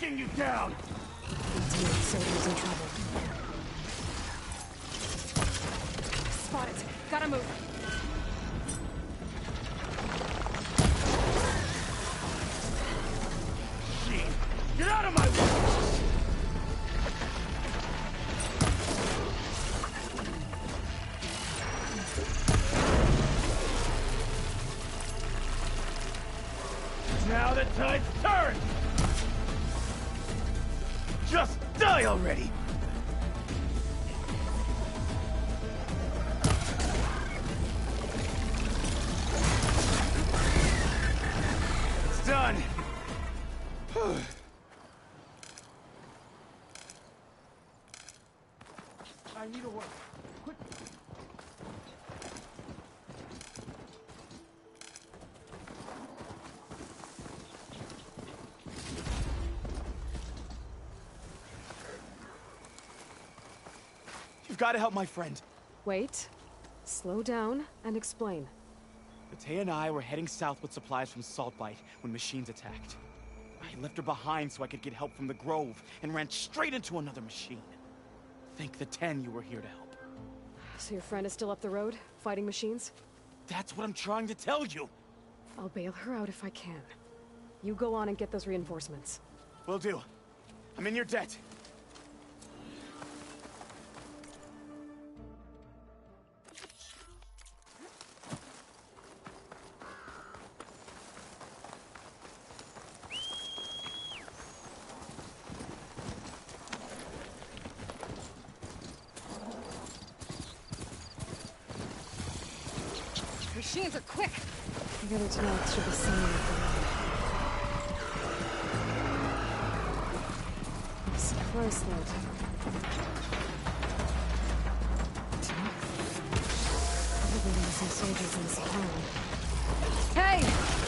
taking you down! AT soldiers in trouble. Spot it. Gotta move. Shit! Get out of my way! Now the tide's turned! Just die already! It's done! I need a work. Quick! You've got to help my friend. Wait. Slow down and explain. Batey and I were heading south with supplies from Saltbite when machines attacked. I left her behind so I could get help from the Grove and ran straight into another machine. Thank the 10 you were here to help. So your friend is still up the road, fighting machines? That's what I'm trying to tell you. I'll bail her out if I can. You go on and get those reinforcements. Will do. I'm in your debt. Machines are quick! The other tunnels should be similar to that. Listen closely. Probably some soldiers in this town. Hey!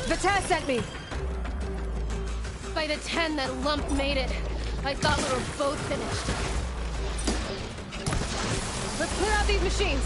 Batey sent me! By the 10 that Lump made it, I thought we were both finished. Let's clear out these machines!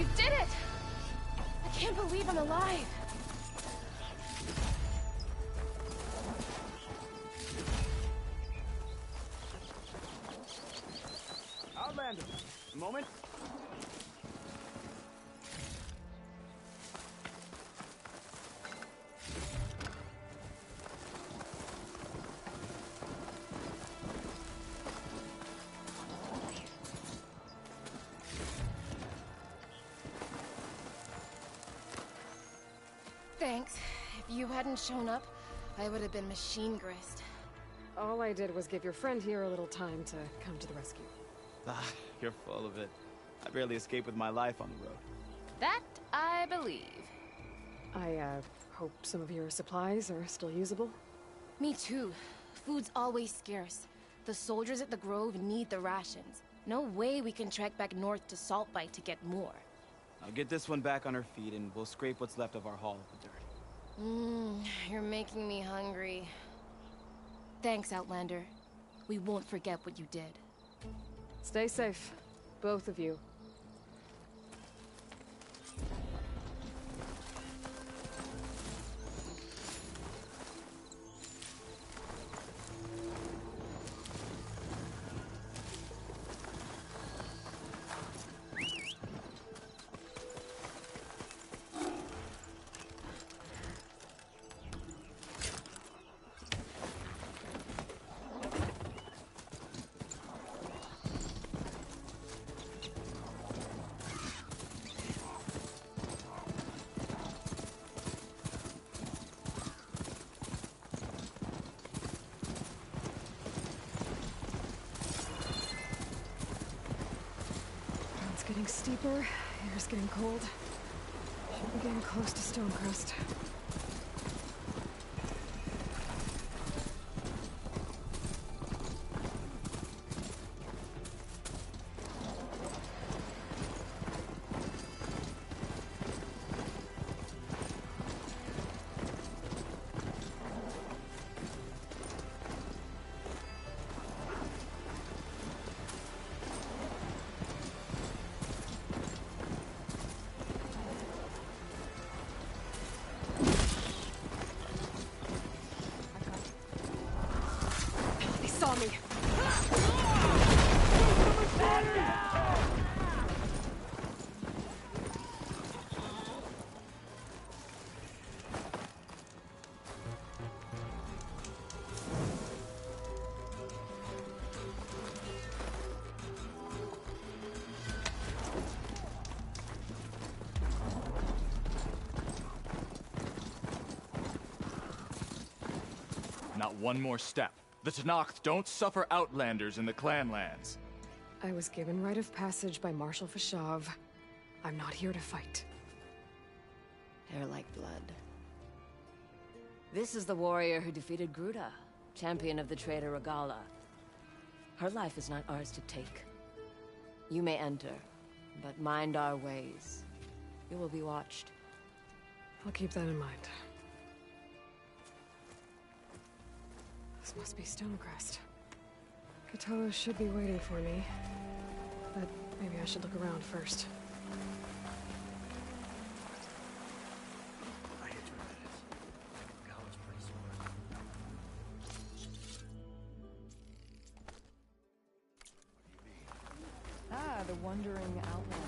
You did it! I can't believe I'm alive. Outlander, a moment. Thanks. If you hadn't shown up, I would have been machine grist. All I did was give your friend here a little time to come to the rescue. Ah, you're full of it. I barely escaped with my life on the road. That I believe. I, hope some of your supplies are still usable. Me too. Food's always scarce. The soldiers at the Grove need the rations. No way we can trek back north to Saltbite to get more. I'll get this one back on her feet and we'll scrape what's left of our haul of the dirt. You're making me hungry. Thanks, Outlander. We won't forget what you did. Stay safe, both of you. It's getting steeper, air's getting cold. Should be getting close to Stonecrest. Saw me. Not one more step. The Tenakth don't suffer outlanders in the Clanlands. I was given rite of passage by Marshal Fashav. I'm not here to fight. Hair like blood. This is the warrior who defeated Gruda, champion of the traitor Regala. Her life is not ours to take. You may enter, but mind our ways. You will be watched. I'll keep that in mind. This must be Stonecrest. Catullus should be waiting for me, but maybe I should look around first. I hate to admit it. Gala's pretty smart. Ah, the wandering outlander.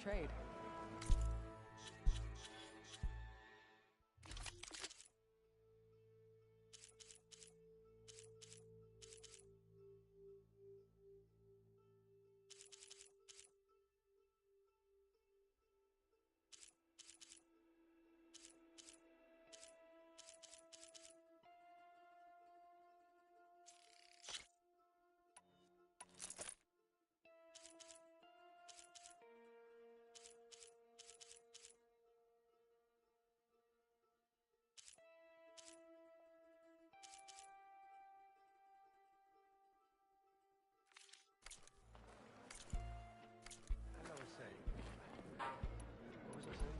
trade. As I was saying. What was I saying?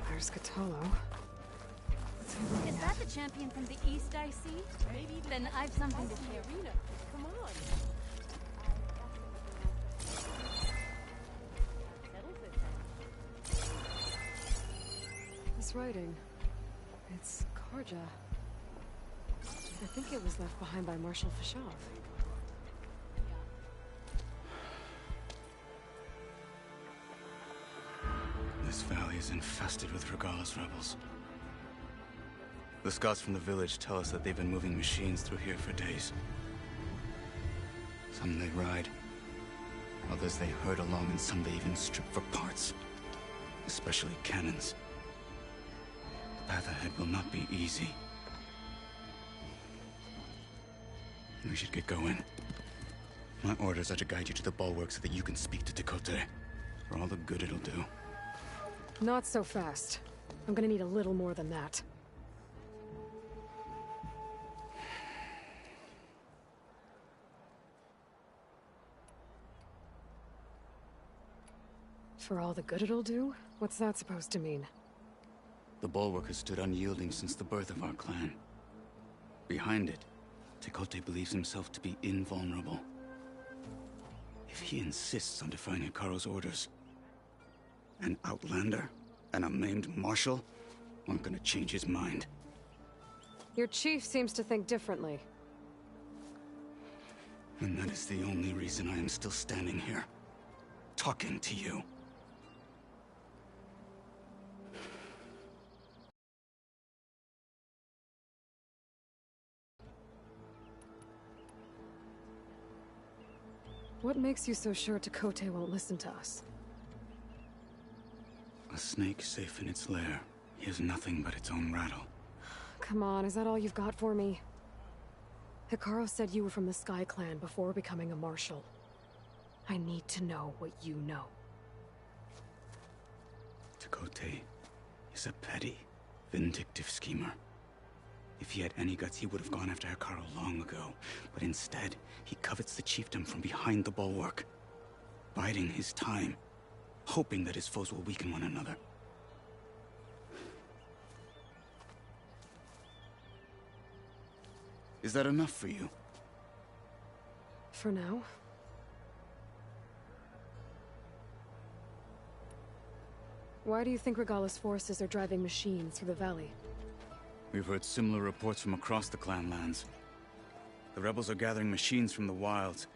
There's Cthulhu. Is that the champion from the east I see? Maybe. Then I've something to share. Come on. This writing. It's Karja. I think it was left behind by Marshal Fashov. This valley is infested with Regalla's rebels. The scouts from the village tell us that they've been moving machines through here for days. Some they ride, others they herd along, and some they even strip for parts. Especially cannons. The path ahead will not be easy. We should get going. My orders are to guide you to the bulwark so that you can speak to Tekotteh. For all the good it'll do. Not so fast. I'm gonna need a little more than that. For all the good it'll do? What's that supposed to mean? The bulwark has stood unyielding since the birth of our clan. Behind it, Tekotteh believes himself to be invulnerable. If he insists on defying Hekarro's orders, an outlander and a maimed marshal aren't gonna change his mind. Your chief seems to think differently. And that is the only reason I am still standing here, talking to you. What makes you so sure Tekotteh won't listen to us? A snake safe in its lair hears nothing but its own rattle. Come on, is that all you've got for me? Hekarro said you were from the Sky Clan before becoming a marshal. I need to know what you know. Tekotteh is a petty, vindictive schemer. If he had any guts, he would have gone after Hekarro long ago. But instead, he covets the chiefdom from behind the bulwark, biding his time, hoping that his foes will weaken one another. Is that enough for you? For now. Why do you think Regalla's forces are driving machines through the valley? We've heard similar reports from across the clan lands. The rebels are gathering machines from the wilds,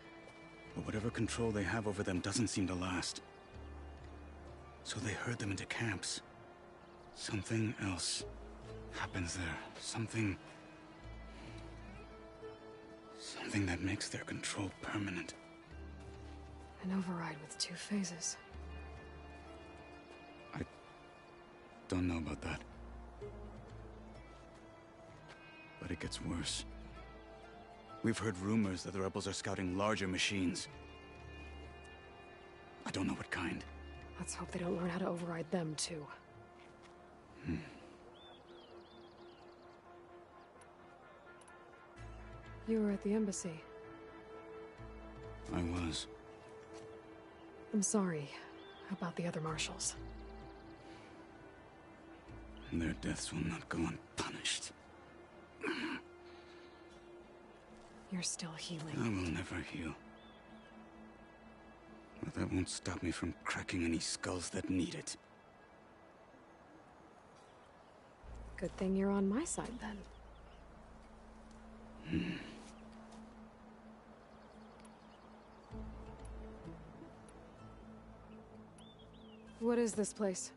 but whatever control they have over them doesn't seem to last. So they herd them into camps. Something else happens there. Something that makes their control permanent. An override with 2 phases. I don't know about that. But it gets worse. We've heard rumors that the rebels are scouting larger machines. I don't know what kind. Let's hope they don't learn how to override them, too. You were at the embassy. I was. I'm sorry about the other marshals. Their deaths will not go unpunished. You're still healing. I will never heal. But that won't stop me from cracking any skulls that need it. Good thing you're on my side, then. What is this place?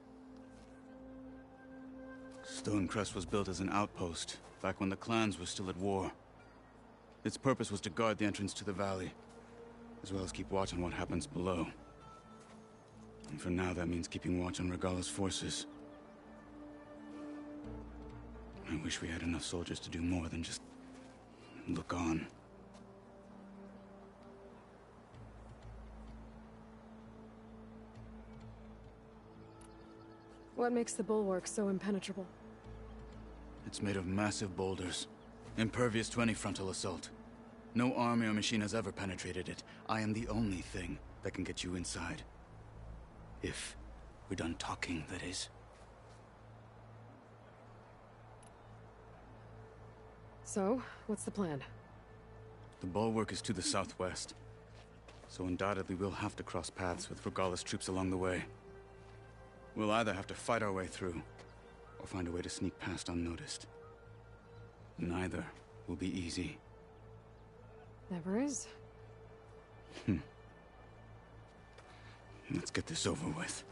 Stonecrest was built as an outpost, back when the clans were still at war. Its purpose was to guard the entrance to the valley, as well as keep watch on what happens below. And for now, that means keeping watch on Regalla's forces. I wish we had enough soldiers to do more than just look on. What makes the bulwark so impenetrable? It's made of massive boulders, impervious to any frontal assault. No army or machine has ever penetrated it. I am the only thing that can get you inside. If we're done talking, that is. So, what's the plan? The bulwark is to the southwest, so undoubtedly we'll have to cross paths with Regalla's troops along the way. We'll either have to fight our way through, or find a way to sneak past unnoticed. Neither will be easy. Never is. Let's get this over with.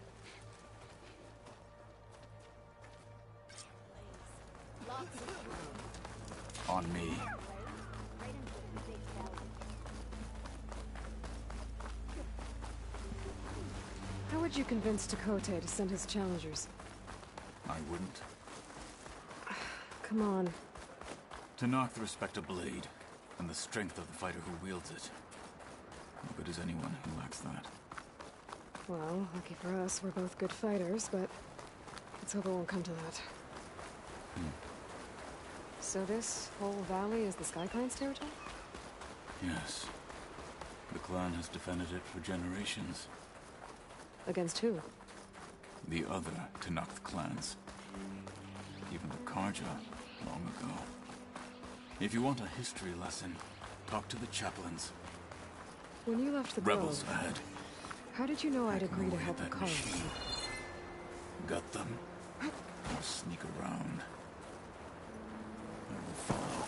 On me. How would you convince Tekotteh to send his challengers? I wouldn't. Come on. Tenakth respect a blade, and the strength of the fighter who wields it. No good is anyone who lacks that. Well, lucky for us, we're both good fighters, but let's hope it won't come to that. So this whole valley is the Sky Clan's territory? Yes. The clan has defended it for generations. Against who? The other Tenakth clans. Even the Karja, long ago. If you want a history lesson, talk to the chaplains. When you left the Rebels Grove, ahead. how did you know I'd Hacking agree to away help at the that machine. Gut them. Or sneak around. I will follow.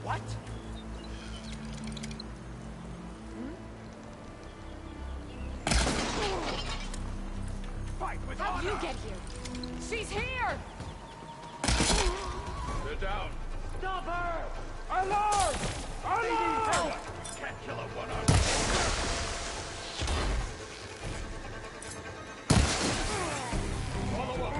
What? Fight with How'd you honor! get here? She's here! Sit down! Stop her! Alert! Alert! Can't kill a one-armed. Follow up!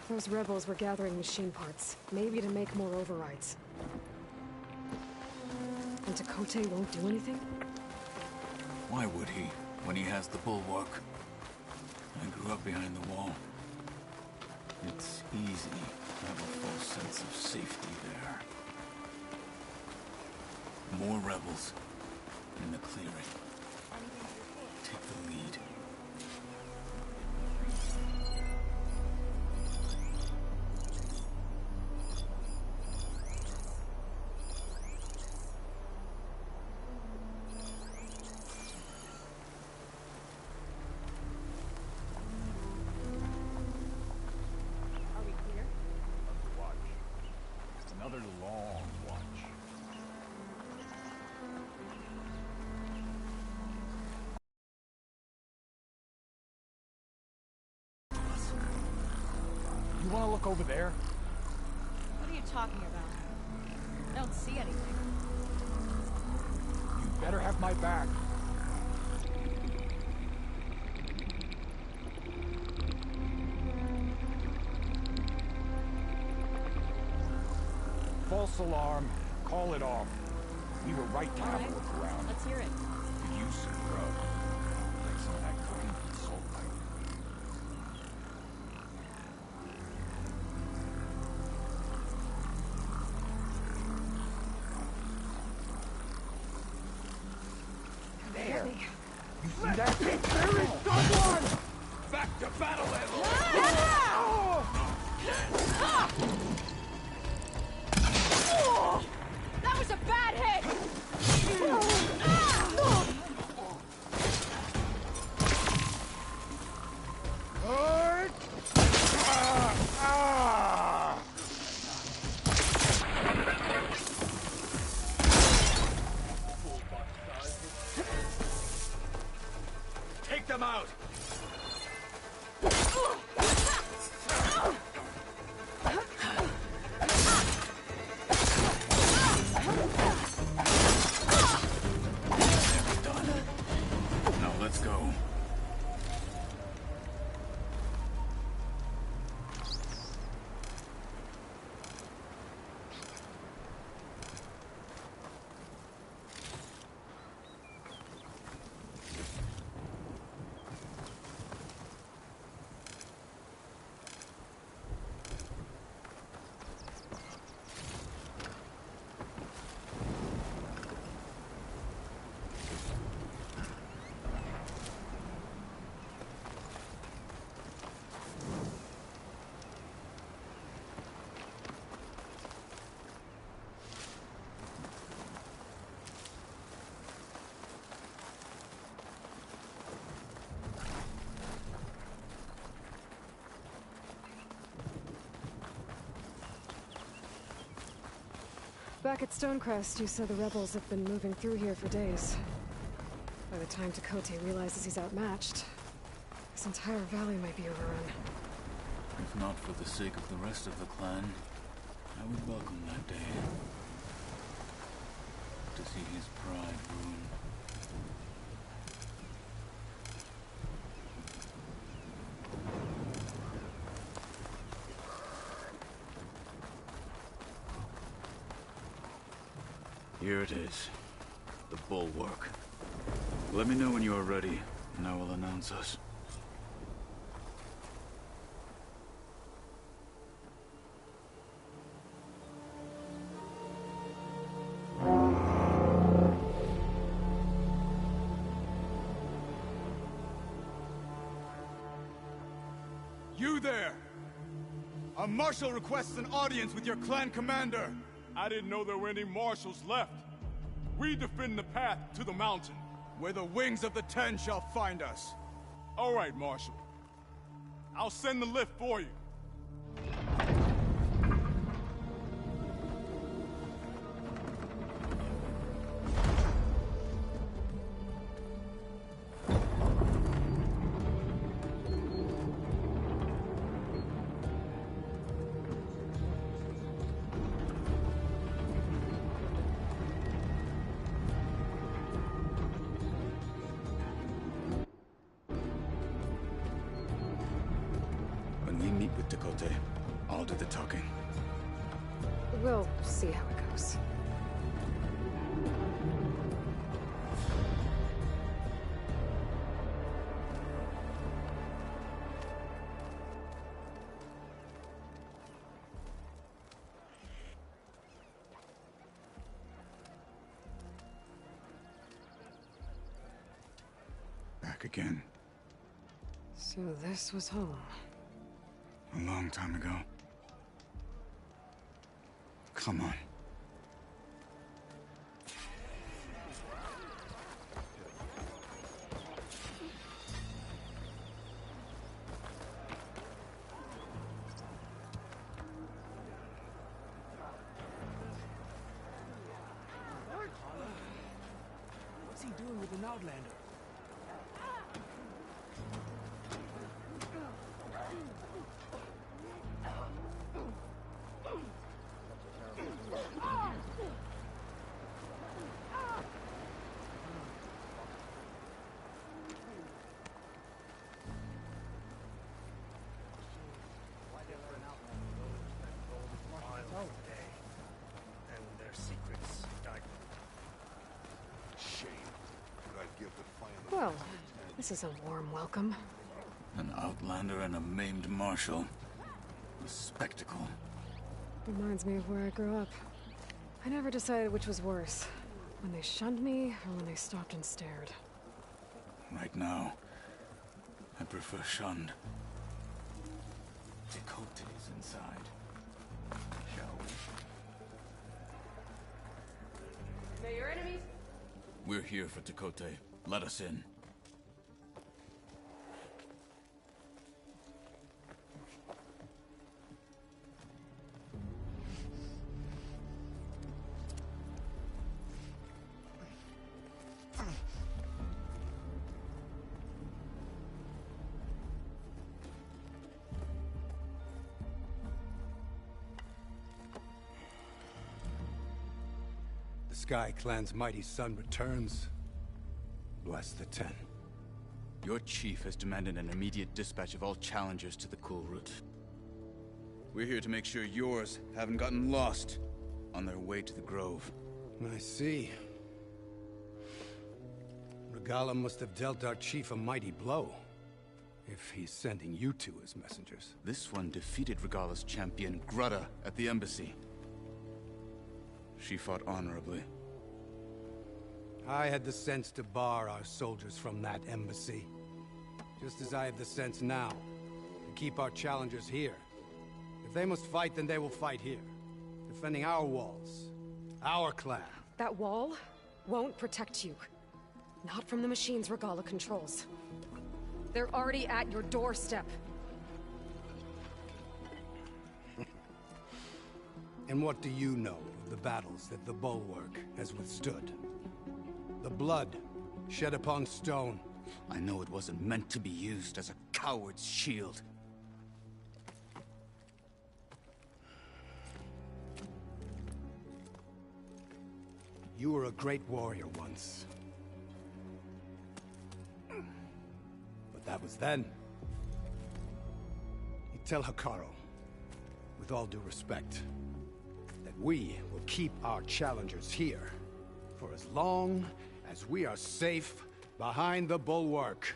Those rebels were gathering machine parts, maybe to make more overrides. And Tekote won't do anything? Why would he, when he has the bulwark? I grew up behind the wall. It's easy to have a false sense of safety there. More rebels in the clearing. Take the lead. Another long watch. You want to look over there? What are you talking about? I don't see anything. You better have my back. False alarm. Call it off. We were right to have a look around. Let's hear it. Could use some grub. Like some of that green salt light. There! You see that? There is someone! Back to battle level! That was a bad hit! Take them out! Now let's go. Back at Stonecrest, you said the rebels have been moving through here for days. By the time Tekote realizes he's outmatched, this entire valley might be overrun. If not for the sake of the rest of the clan, I would welcome that day. To see his pride ruined. Here it is. The bulwark. Let me know when you are ready, and I will announce us. You there! A marshal requests an audience with your clan commander! I didn't know there were any marshals left. We defend the path to the mountain. Where the wings of the Ten shall find us. All right, Marshal. I'll send the lift for you. When we meet with Tekote, I'll do the talking. We'll see how it goes. Back again. So this was home. A long time ago. Come on. What's he doing with an Outlander? And their secrets died. Shame. But I'd give the final. Well, this is a warm welcome. An Outlander and a maimed marshal. A spectacle. Reminds me of where I grew up. I never decided which was worse. When they shunned me, or when they stopped and stared. Right now, I prefer shunned. Tekote's inside. Shall we? May your enemies? We're here for Tekote. Let us in. The Sky Clan's mighty son returns. Bless the Ten. Your chief has demanded an immediate dispatch of all challengers to the Cool Route. We're here to make sure yours haven't gotten lost on their way to the Grove. I see. Regala must have dealt our chief a mighty blow, if he's sending you two as messengers. This one defeated Regala's champion, Grudda, at the embassy. She fought honorably. I had the sense to bar our soldiers from that embassy. Just as I have the sense now to keep our challengers here. If they must fight, then they will fight here. Defending our walls. Our clan. That wall won't protect you. Not from the machines Regala controls. They're already at your doorstep. And what do you know of the battles that the Bulwark has withstood? The blood shed upon stone. I know it wasn't meant to be used as a coward's shield. You were a great warrior once. But that was then. You tell Hekarro, with all due respect, that we will keep our challengers here for as long as we are safe behind the Bulwark.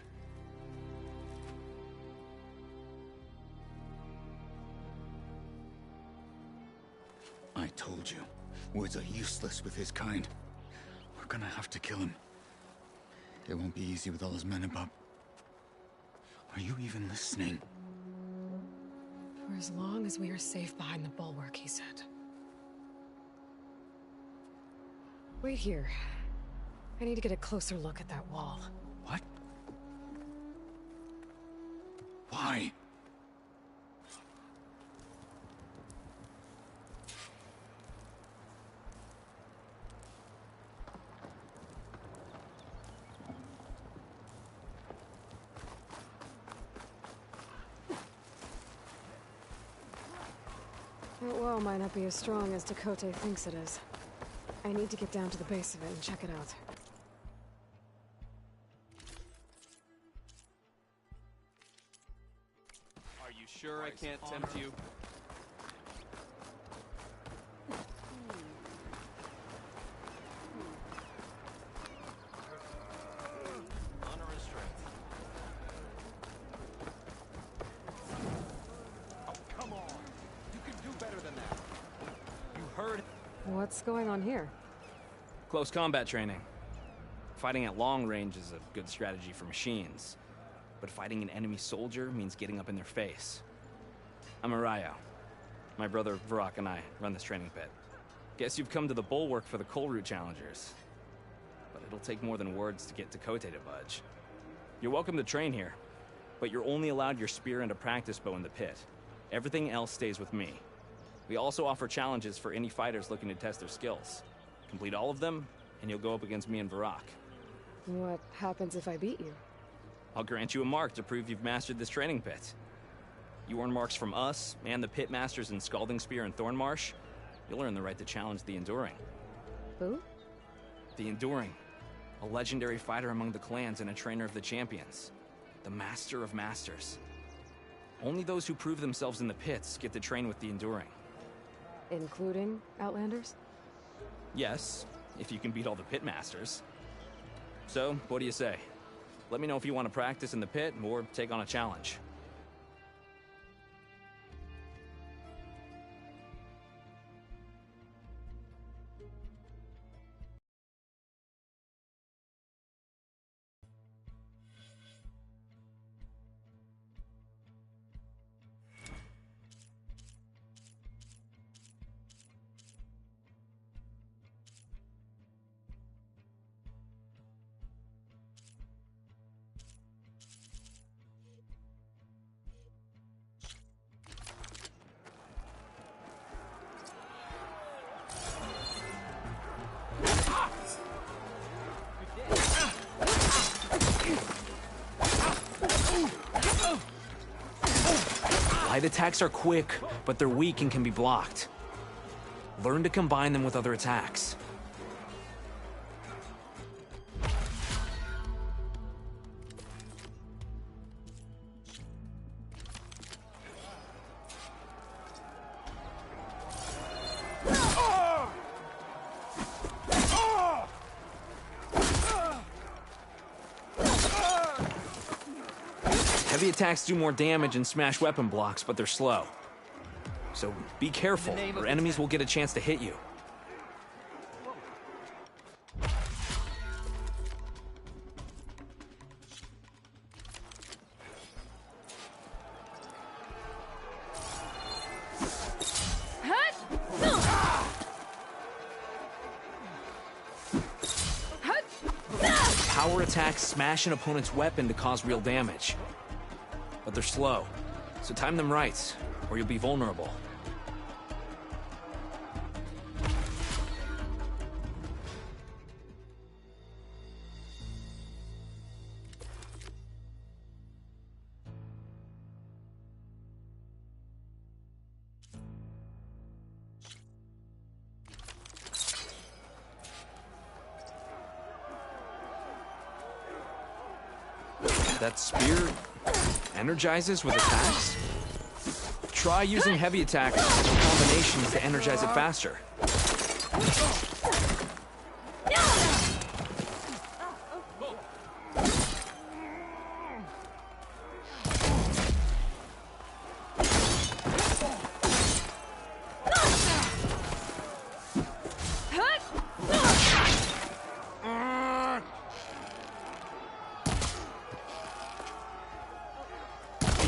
I told you, words are useless with his kind. We're gonna have to kill him. It won't be easy with all his men about. Are you even listening? For as long as we are safe behind the Bulwark, he said. Wait here. I need to get a closer look at that wall. What? Why? That wall might not be as strong as Tekote thinks it is. I need to get down to the base of it and check it out. Are you sure I can't tempt you? What's going on here? Close combat training. Fighting at long range is a good strategy for machines, but fighting an enemy soldier means getting up in their face. I'm Arayo. My brother Varrock and I run this training pit. Guess you've come to the bulwark for the Coal Route Challengers. But it'll take more than words to get Tekotteh to budge. You're welcome to train here, but you're only allowed your spear and a practice bow in the pit. Everything else stays with me. We also offer challenges for any fighters looking to test their skills. Complete all of them, and you'll go up against me and Varrock. What happens if I beat you? I'll grant you a mark to prove you've mastered this training pit. You earn marks from us and the pit masters in Scalding Spear and Thornmarsh. You'll earn the right to challenge the Enduring. Who? The Enduring. A legendary fighter among the clans and a trainer of the champions. The Master of Masters. Only those who prove themselves in the pits get to train with the Enduring. Including Outlanders? Yes, if you can beat all the pit masters. So, what do you say? Let me know if you want to practice in the pit or take on a challenge. Light attacks are quick, but they're weak and can be blocked. Learn to combine them with other attacks. Heavy attacks do more damage and smash weapon blocks, but they're slow. So be careful, or enemies will get a chance to hit you. Power attacks smash an opponent's weapon to cause real damage. But they're slow, so time them right, or you'll be vulnerable. That spear energizes with attacks? Try using heavy attacks and combinations to energize it faster.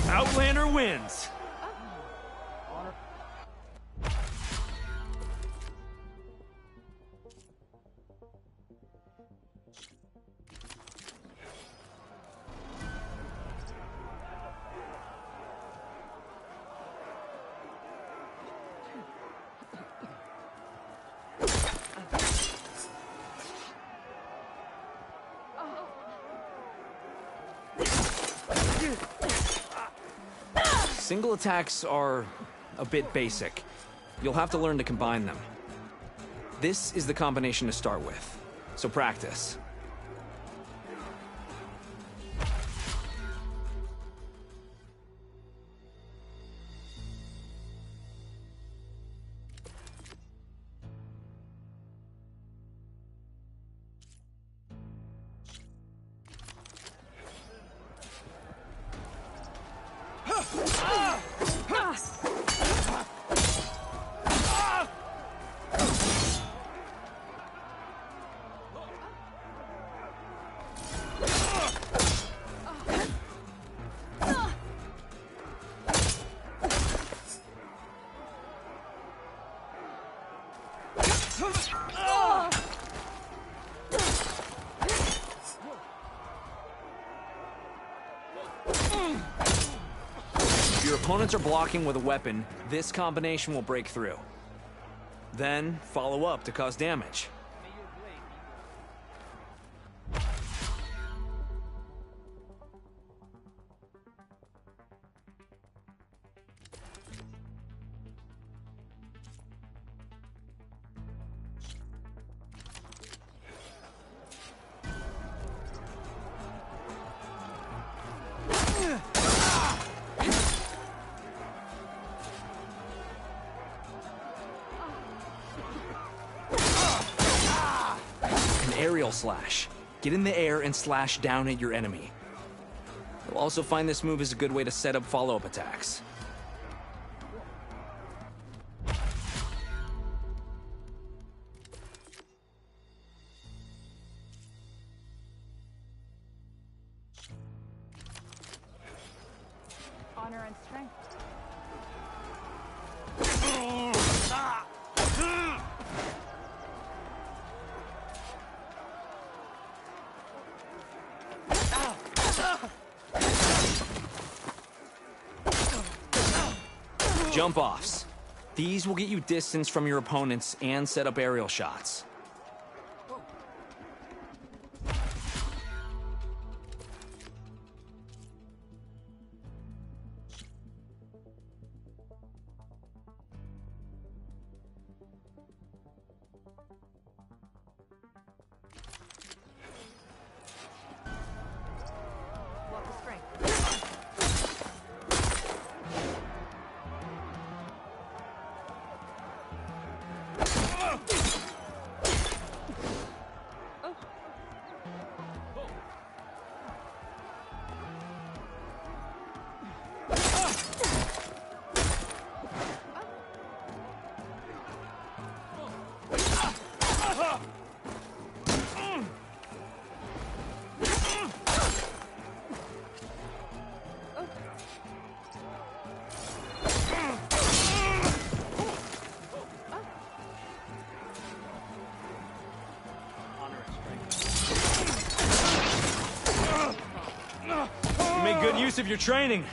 Outlander wins! Single attacks are a bit basic. You'll have to learn to combine them. This is the combination to start with, so practice. If your opponents are blocking with a weapon, this combination will break through. Then, follow up to cause damage. Aerial slash. Get in the air and slash down at your enemy. You'll also find this move is a good way to set up follow-up attacks. Honor and strength. Jump-offs. These will get you distance from your opponents and set up aerial shots. Walk with strength. You make good use of your training.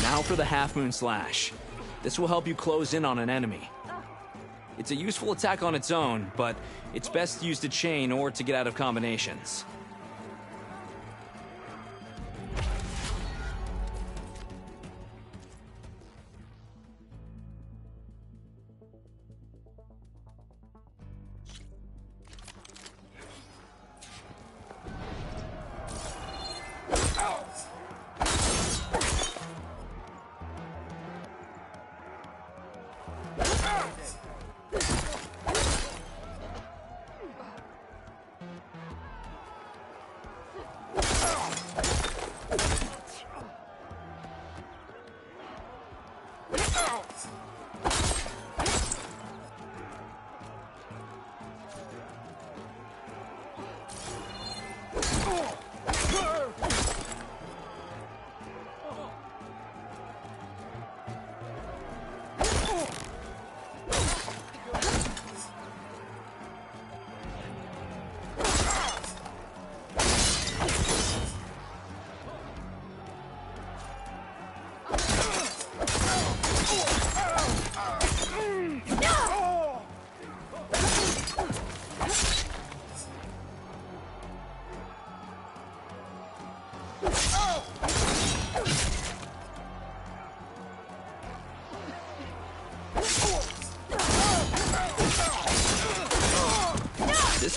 Now for the Half Moon Slash. This will help you close in on an enemy. It's a useful attack on its own, but it's best used to chain or to get out of combinations.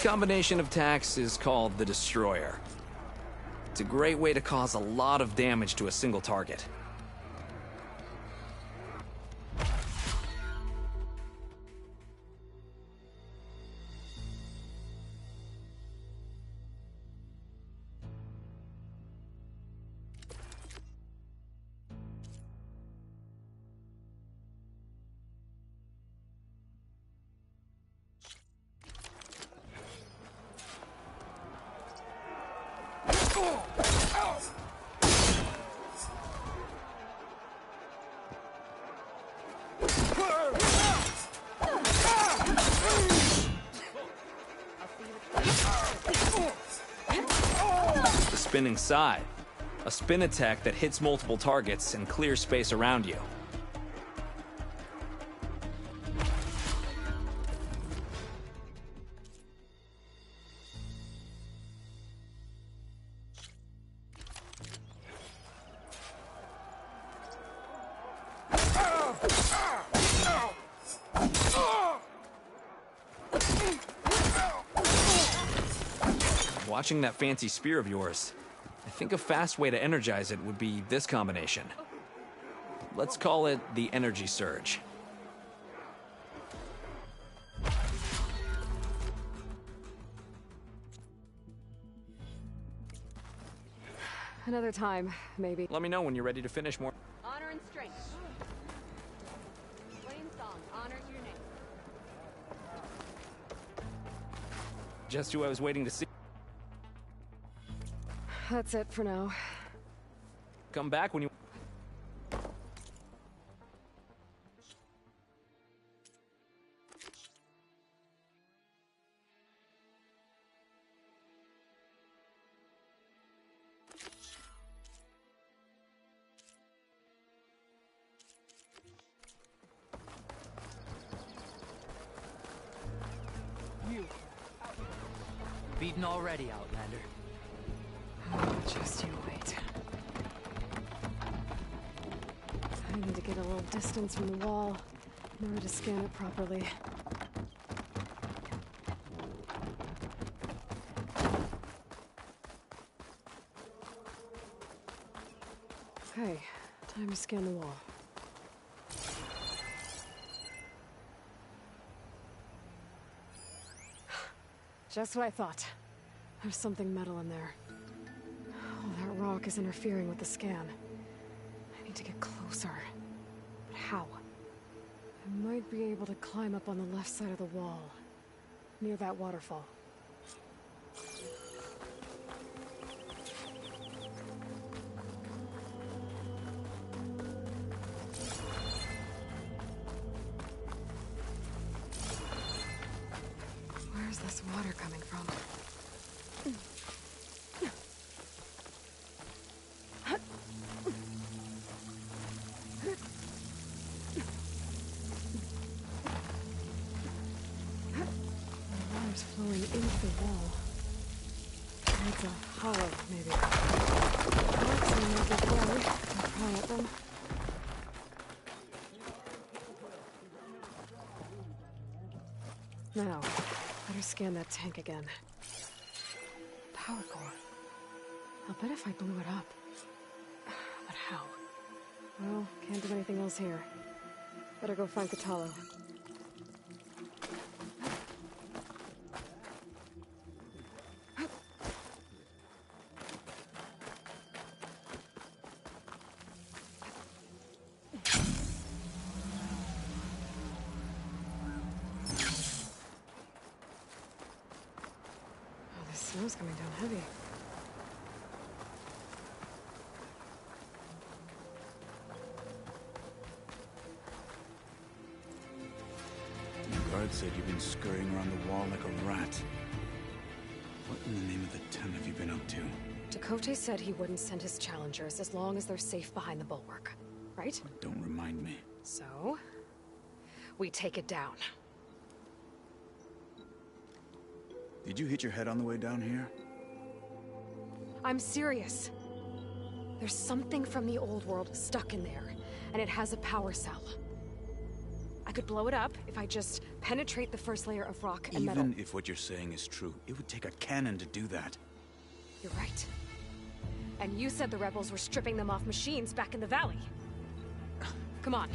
combination of attacks is called the Destroyer. It's a great way to cause a lot of damage to a single target. The spinning scythe, a spin attack that hits multiple targets and clears space around you. Watching that fancy spear of yours, I think a fast way to energize it would be this combination. Let's call it the Energy Surge. Another time, maybe. Let me know when you're ready to finish more. Honor and strength. Flame song honors your name. Just who I was waiting to see. That's it for now. Come back when you... You. Beaten already, Outlander. Just you wait. I need to get a little distance from the wall in order to scan it properly. Okay, time to scan the wall. Just what I thought. There's something metal in there. Oh, that rock is interfering with the scan. I need to get closer. But how? I might be able to climb up on the left side of the wall, near that waterfall. Where's this water coming from? Flowing into the wall. It's a hollow, maybe. That's a good way to pry at them. Now, better scan that tank again. Power core. I'll bet if I blew it up. But how? Well, can't do anything else here. Better go find Kotallo. Snow's coming down heavy. The guard said you've been scurrying around the wall like a rat. What in the name of the Ten have you been up to? Tekotteh said he wouldn't send his challengers as long as they're safe behind the bulwark, right? Don't remind me. So, we take it down. Did you hit your head on the way down here? I'm serious. There's something from the old world stuck in there, and it has a power cell. I I could blow it up if I just penetrate the first layer of rock and metal. Even if what you're saying is true, it would take a cannon to do that. You're right. And you said the rebels were stripping them off machines back in the valley. Come on.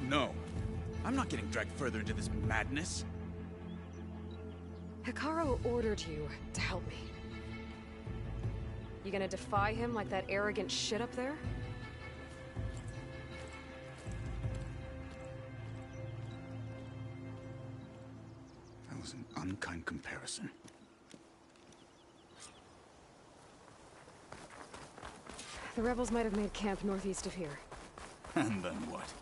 No. I'm not getting dragged further into this madness. Hekarro ordered you to help me. You gonna defy him like that arrogant shit up there? That was an unkind comparison. The rebels might have made camp northeast of here. And then what?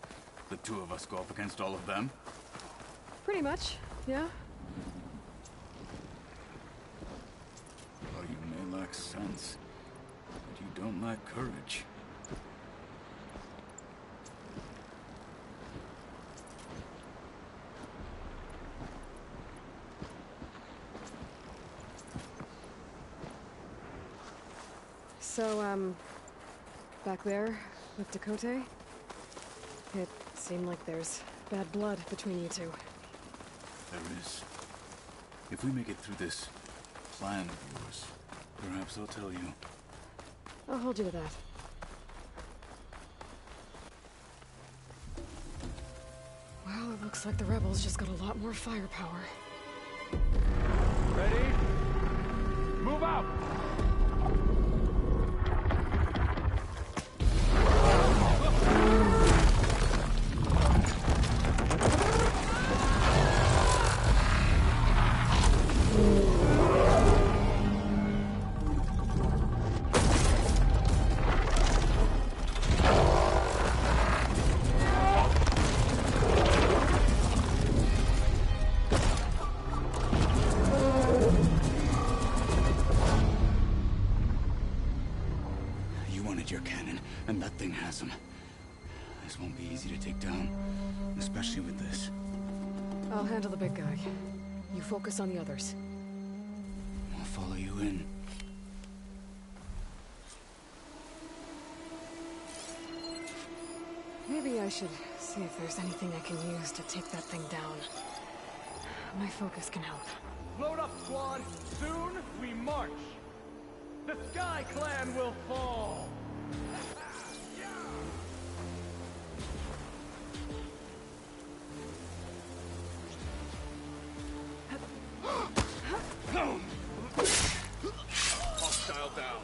The two of us go up against all of them? Pretty much, yeah. Well, you may lack sense, but you don't lack courage. So, back there, with Dakota, it seemed like there's bad blood between you two. There is. If we make it through this plan of yours, perhaps I'll tell you. I'll hold you to that. Well, it looks like the rebels just got a lot more firepower. Ready? Move out! Your cannon, and that thing has him. This won't be easy to take down, especially with this. I'll handle the big guy. You focus on the others. I'll follow you in. Maybe I should see if there's anything I can use to take that thing down. My focus can help. Load up, squad! Soon we march! The Sky Clan will fall! Hostile down.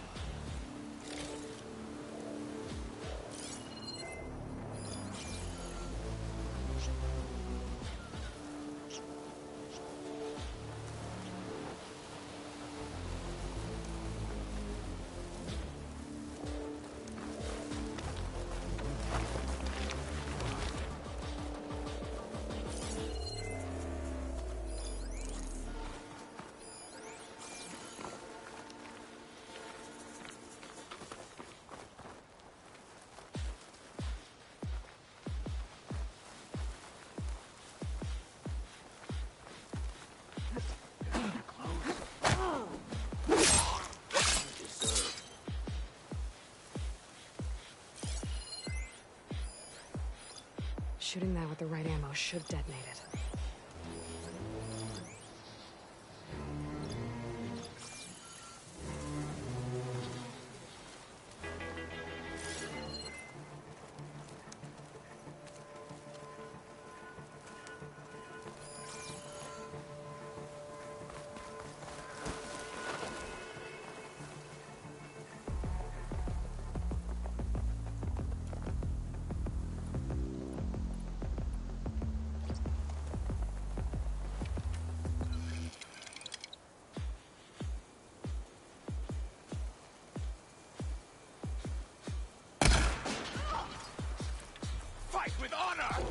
Shooting that with the right ammo should detonate it. Fight with honor!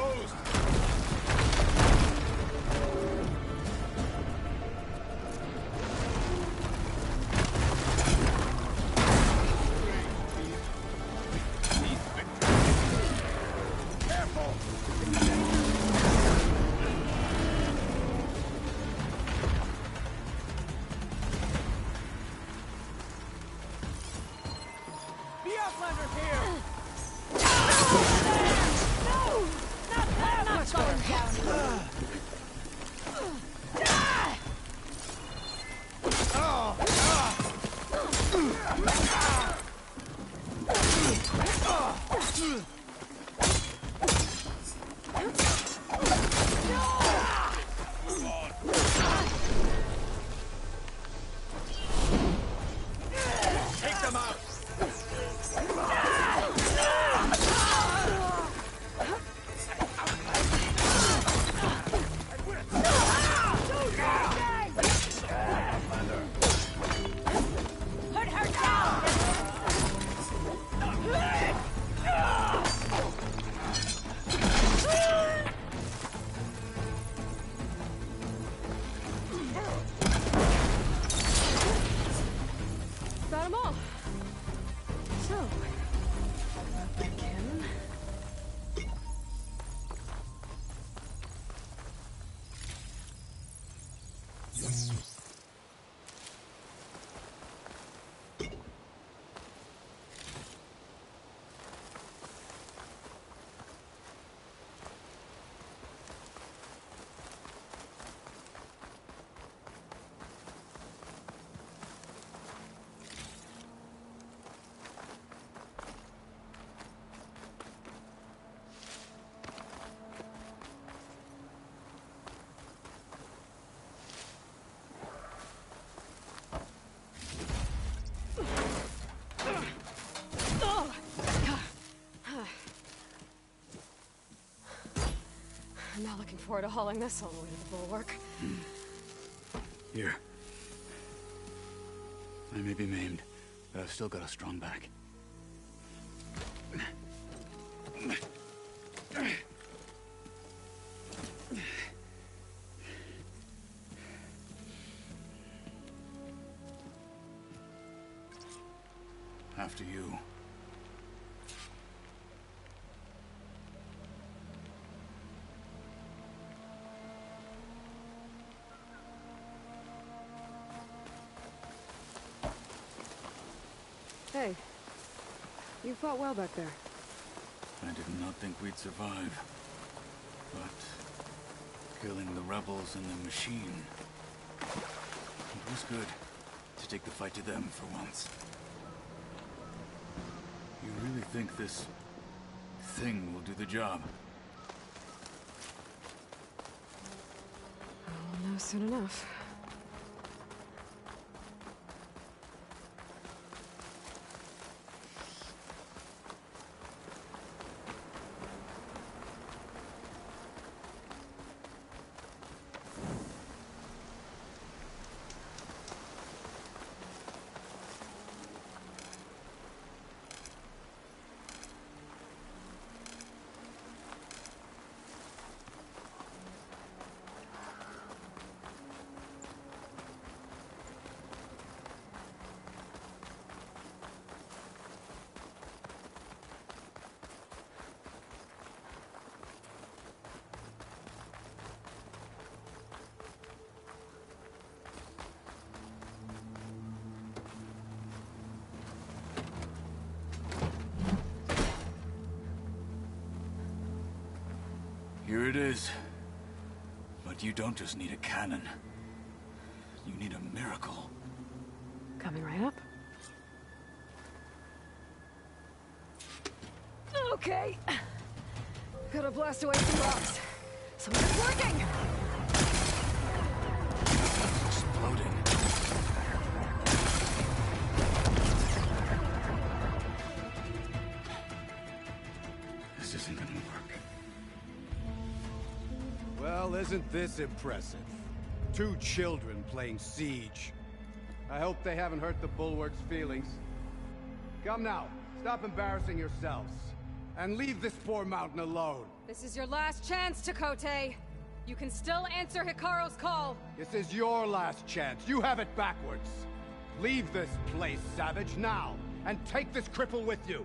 exposed! The Outlander's here! Much better. Take them out! Put her down! Got them all. So, cannon. I'm not looking forward to hauling this all the way to the bulwark. Here. I may be maimed, but I've still got a strong back. After you. Hey, you fought well back there. I did not think we'd survive. But killing the rebels and the machine, it was good to take the fight to them for once. You really think this thing will do the job? We'll know soon enough. Here it is. But you don't just need a cannon. You need a miracle. Coming right up. Okay. Gotta blast away some rocks. Some of it's working! It's exploding. This isn't gonna work. Well, isn't this impressive? 2 children playing siege. I hope they haven't hurt the Bulwark's feelings. Come now, stop embarrassing yourselves. And leave this poor mountain alone. This is your last chance, Chakotay. You can still answer Hikaru's call. This is your last chance. You have it backwards. Leave this place, Savage, now, and take this cripple with you.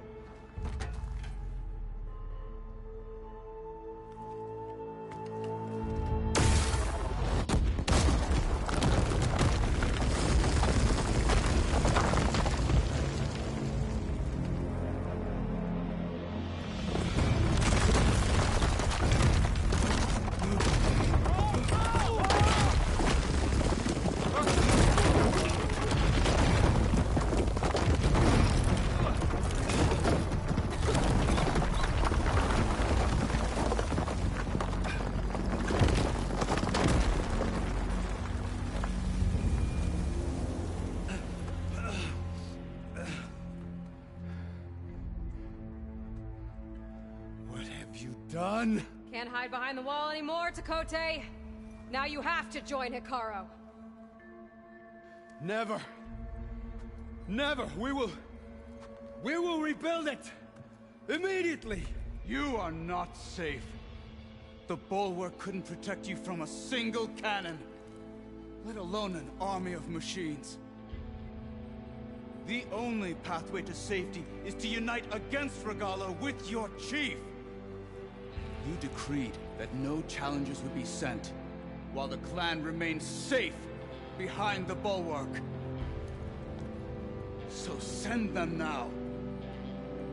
Done? Can't hide behind the wall anymore, Chakotay. Now you have to join Hikaru. Never. Never. We will rebuild it. Immediately. You are not safe. The bulwark couldn't protect you from a single cannon, let alone an army of machines. The only pathway to safety is to unite against Regalla with your chief. You decreed that no challengers would be sent, while the clan remained safe behind the bulwark. So send them now.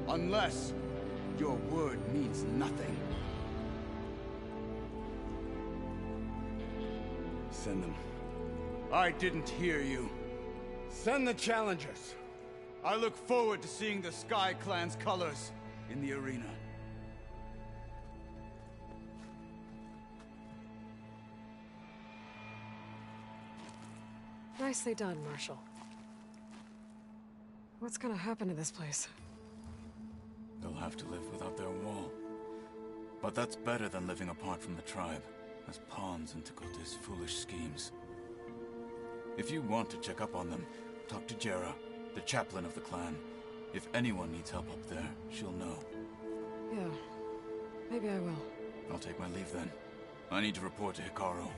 Unless your word means nothing. Send them. I didn't hear you. Send the challengers. I look forward to seeing the Sky Clan's colors in the arena. Nicely done, Marshal. What's gonna happen to this place? They'll have to live without their wall. But that's better than living apart from the tribe, as pawns in Chakotay's foolish schemes. If you want to check up on them, talk to Jera, the chaplain of the clan. If anyone needs help up there, she'll know. Yeah, maybe I will. I'll take my leave then. I need to report to Hikaru.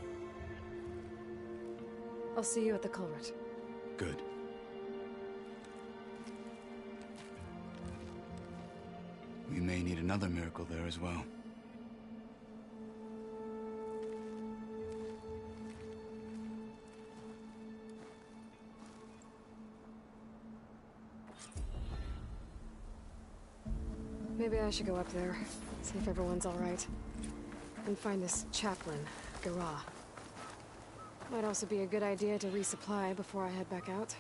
I'll see you at the culvert. Good. We may need another miracle there as well. Maybe I should go up there, see if everyone's all right. And find this chaplain, Garah. Might also be a good idea to resupply before I head back out.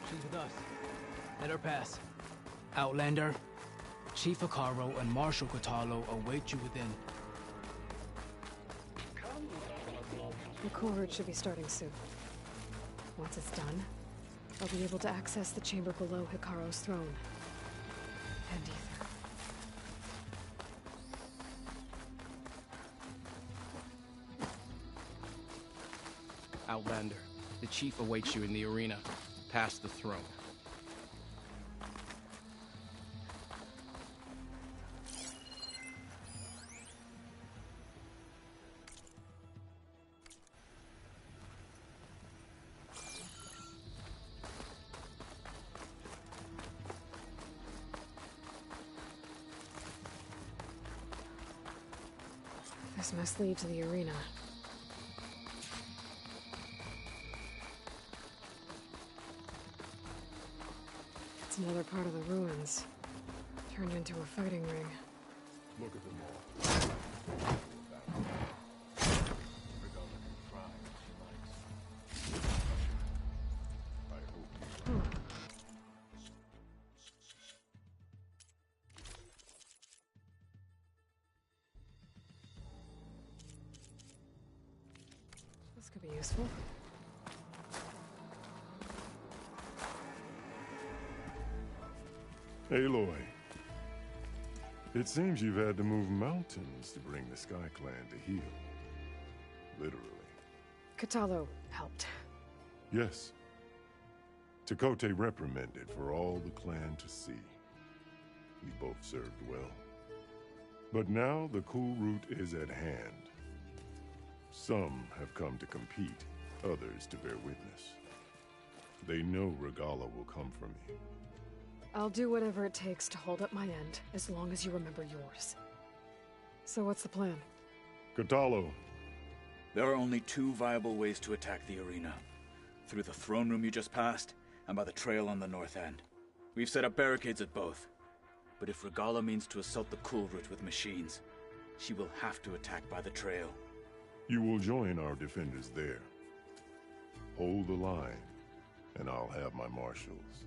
She's with us. Let her pass. Outlander, Chief Hikaru and Marshal Kotallo await you within. The culvert should be starting soon. Once it's done, I'll be able to access the chamber below Hikaru's throne. And Ether. Outlander, the chief awaits you in the arena, past the throne. This must lead to the arena. It's another part of the ruins, turned into a fighting ring. Look at them all. This could be useful. Aloy, it seems you've had to move mountains to bring the Sky Clan to heel. Literally. Kotallo helped. Yes. Tekote reprimanded for all the clan to see. We both served well. But now the cool route is at hand. Some have come to compete, others to bear witness. They know Regalla will come for me. I'll do whatever it takes to hold up my end, as long as you remember yours. So what's the plan? Kotallo. There are only two viable ways to attack the arena. Through the throne room you just passed, and by the trail on the north end. We've set up barricades at both. But if Regalla means to assault the cool route with machines, she will have to attack by the trail. You will join our defenders there. Hold the line, and I'll have my marshals.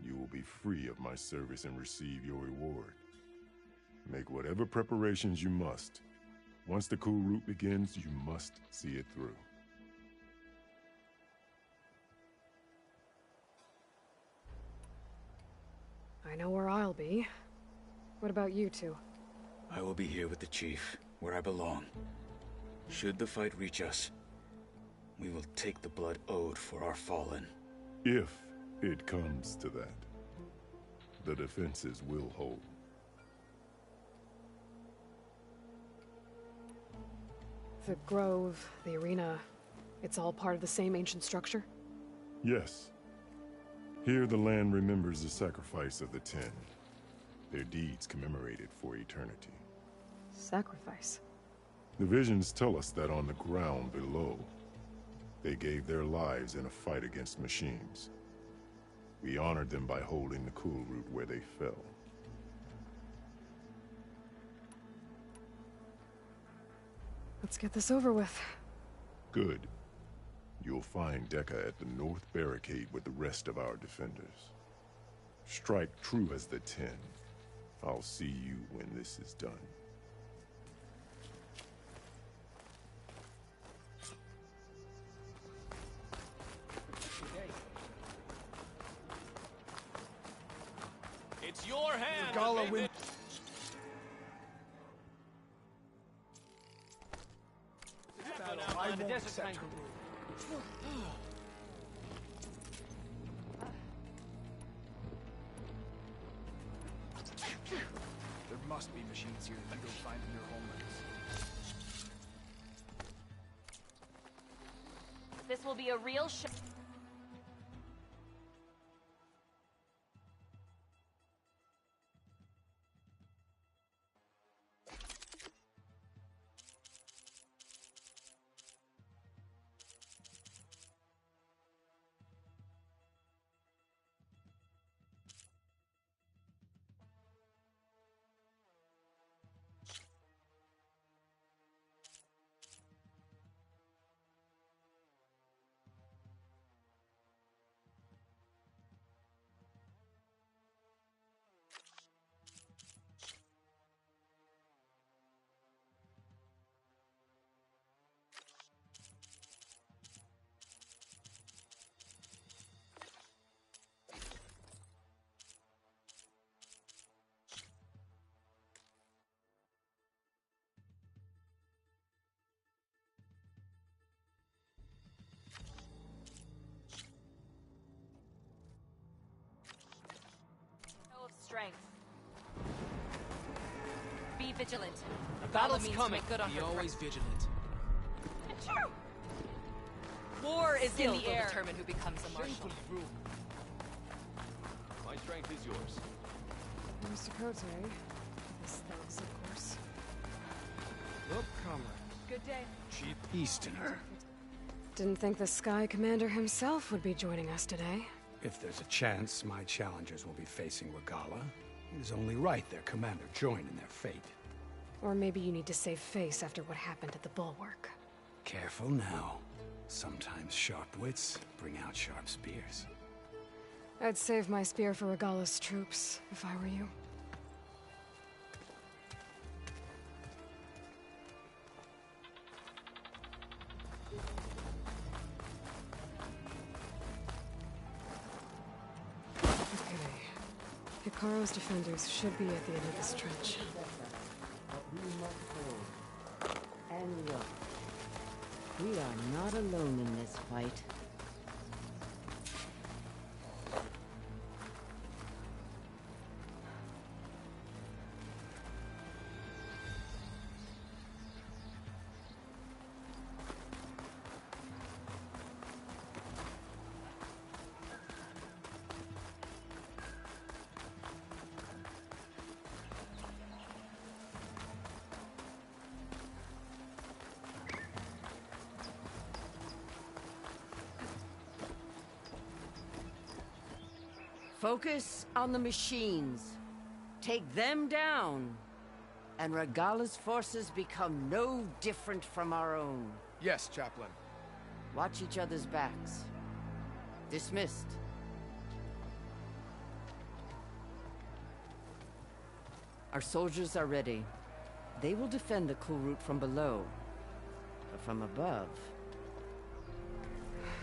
You will be free of my service and receive your reward. Make whatever preparations you must. Once the cool route begins, you must see it through. I know where I'll be. What about you two? I will be here with the chief, where I belong. Should the fight reach us, we will take the blood owed for our fallen. If it comes to that, the defenses will hold. The grove, the arena, it's all part of the same ancient structure? Yes. Here the land remembers the sacrifice of the Ten. Their deeds commemorated for eternity. Sacrifice? The visions tell us that on the ground below, they gave their lives in a fight against machines. We honored them by holding the cool route where they fell. Let's get this over with. Good. You'll find Dekka at the north barricade with the rest of our defenders. Strike true as the Ten. I'll see you when this is done. It's your hand. Regalla win. I won't accept. There must be machines here that you don't find in your homelands. This will be a real show. vigilant. A Battle battle's means coming. to make good on Be her always vigilant. War is in the will air. determine who becomes a marshal. My strength is yours. Mr. Cote, aesthetics, of course. Look, comrade. Good day. Chief Easterner. Didn't think the Sky Commander himself would be joining us today. If there's a chance my challengers will be facing Regalla, it is only right their commander join in their fate. Or maybe you need to save face after what happened at the Bulwark. Careful now. Sometimes sharp wits bring out sharp spears. I'd save my spear for Regalla's troops, if I were you. Okay. Hikaru's defenders should be at the end of this trench. And look, we are not alone in this fight. Focus on the machines. Take them down. And Regalla's forces become no different from our own. Yes, Chaplain. Watch each other's backs. Dismissed. Our soldiers are ready. They will defend the Kulrut from below. But from above...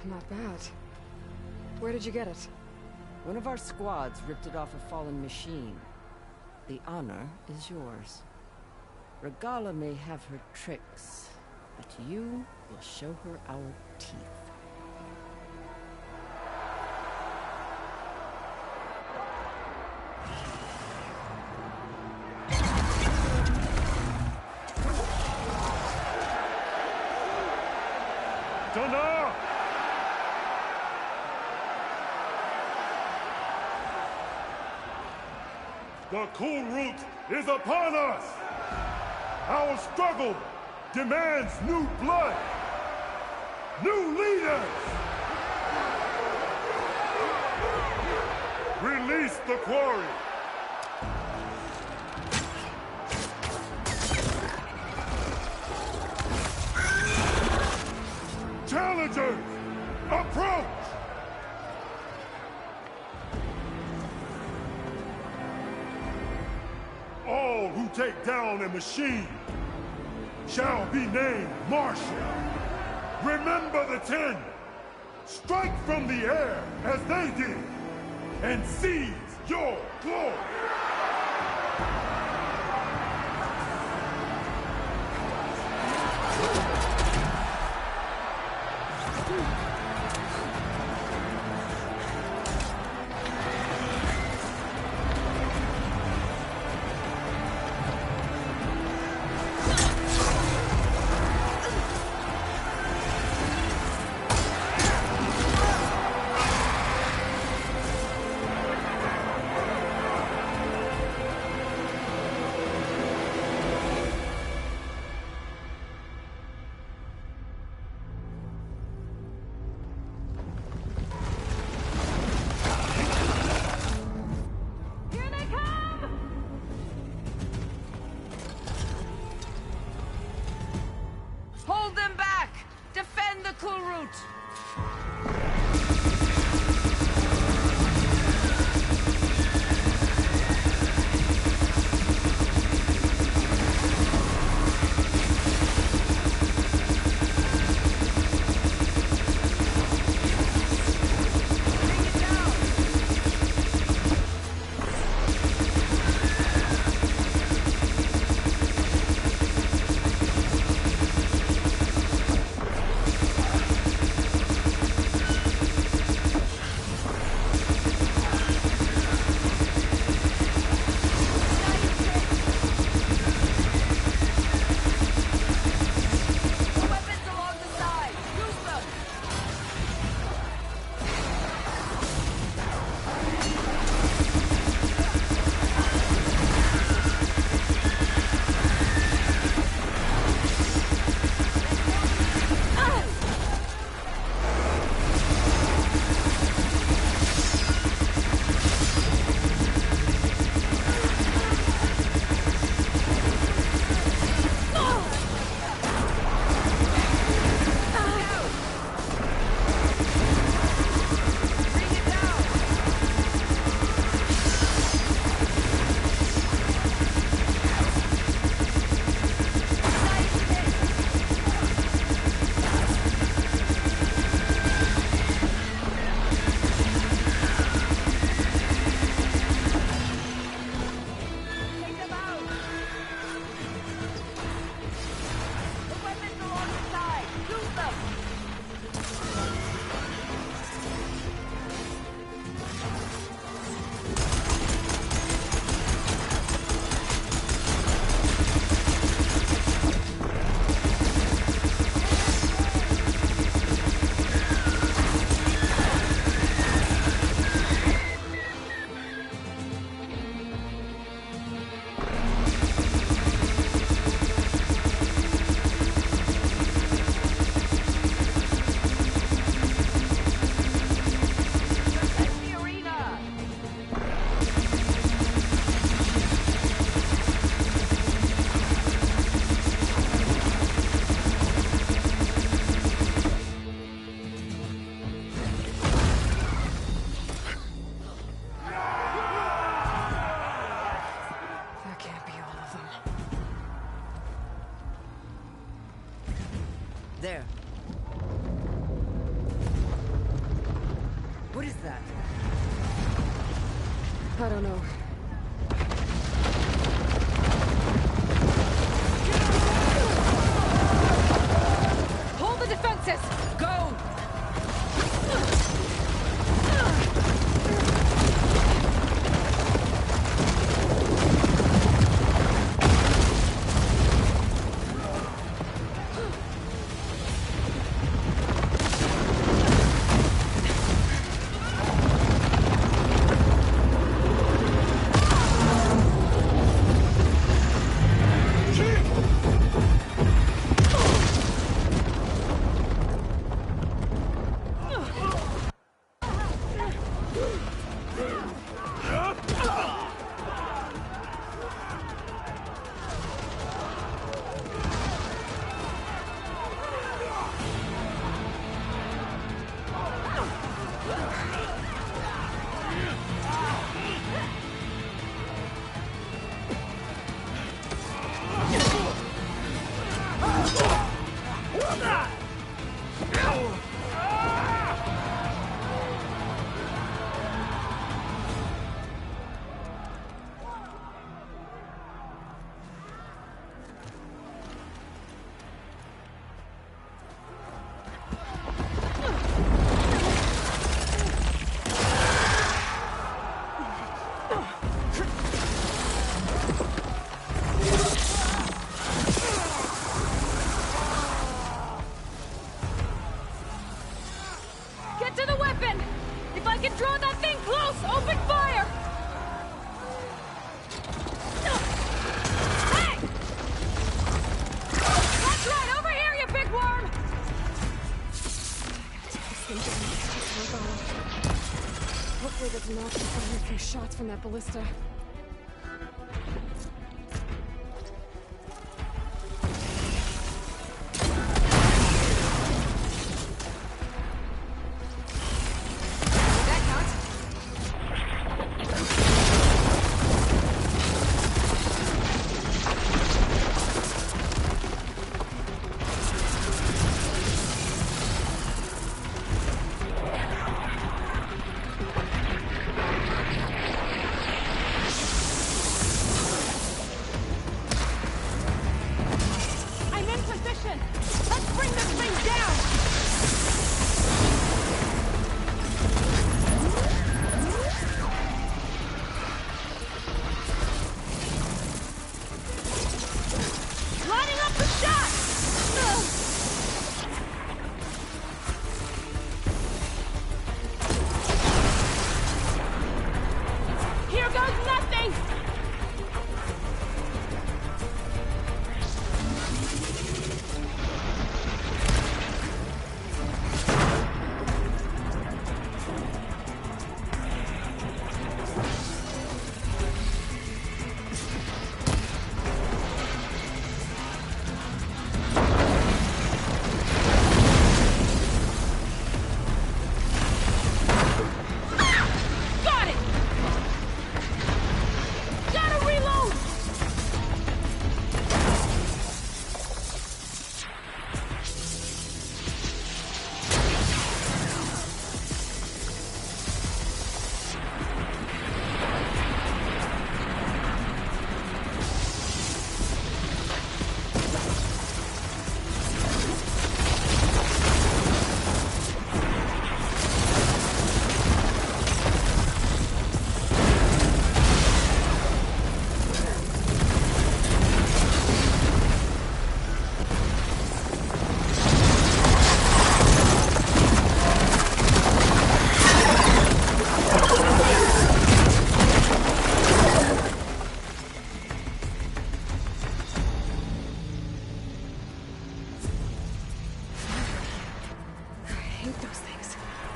Not bad. Where did you get it? One of our squads ripped it off a fallen machine. The honor is yours. Regalla may have her tricks, but you will show her our teeth. Dana! The Kulrut is upon us! Our struggle demands new blood! New leaders! Release the quarry! Challengers, approach! All who take down a machine shall be named Marshal. Remember the 10. Strike from the air as they did, and seize your glory. Hold them back! Defend the Kulrut! There. What is that? I don't know. Hold the defenses! Go! Hopefully the Tenakth can fire a few shots from that ballista.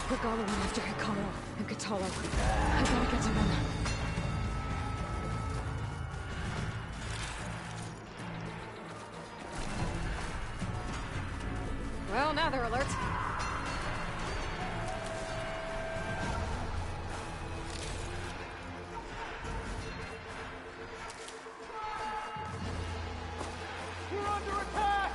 Regalla went after Hikaru and Kotallo. I gotta get to them. Well, now they're alert. We're under attack!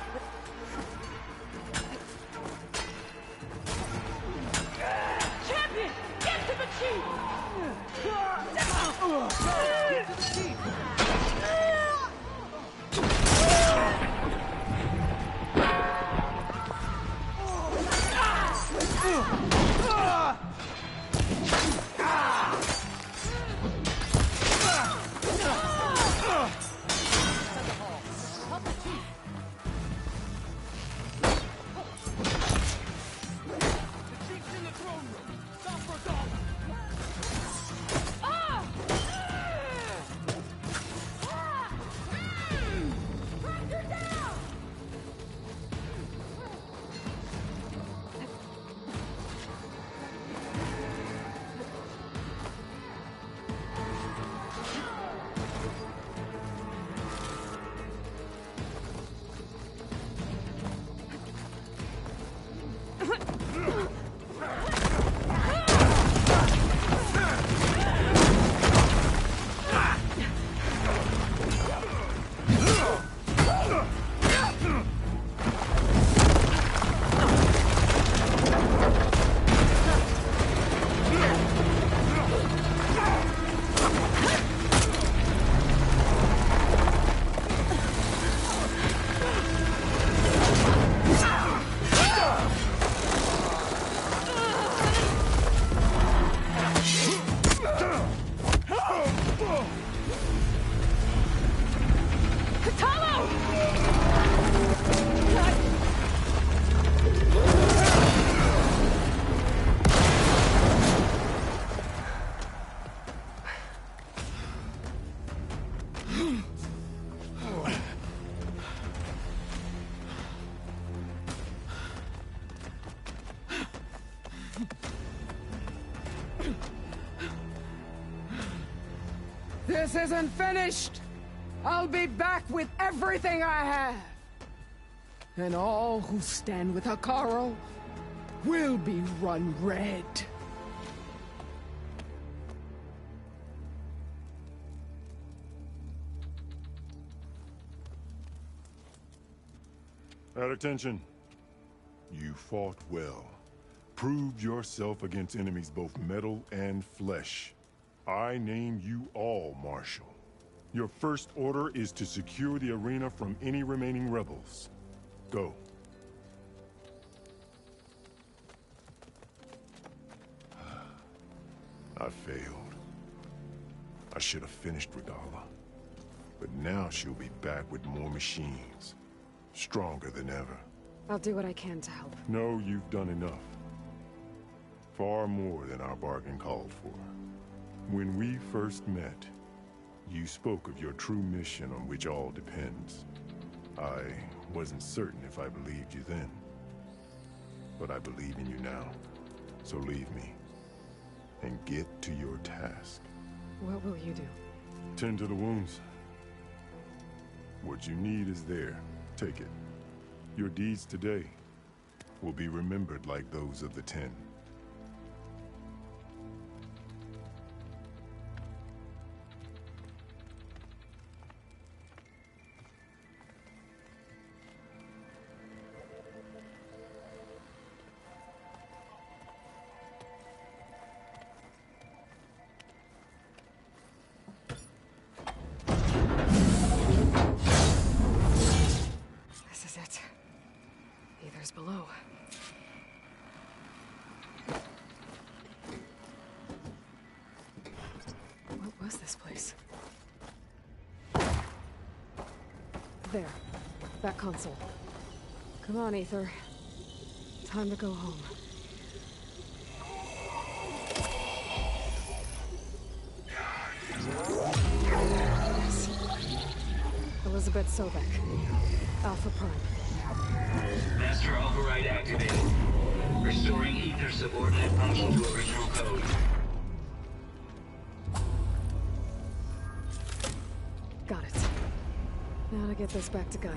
This isn't finished! I'll be back with everything I have! And all who stand with Hekarro will be run red. At attention. You fought well. Proved yourself against enemies both metal and flesh. I name you all Marshal. Your first order is to secure the arena from any remaining rebels. Go. I failed. I should have finished Regalla. But now she'll be back with more machines. Stronger than ever. I'll do what I can to help. No, you've done enough. Far more than our bargain called for. When we first met, you spoke of your true mission on which all depends. I wasn't certain if I believed you then. But I believe in you now. So leave me. And get to your task. What will you do? Tend to the wounds. What you need is there. Take it. Your deeds today will be remembered like those of the 10. Below. What was this place? There. That console. Come on, Aether. Time to go home. Yes. Elizabeth Sobek. Alpha Prime. Master override activated. Restoring Aether subordinate function to original code. Got it. Now to get this back to Gaia.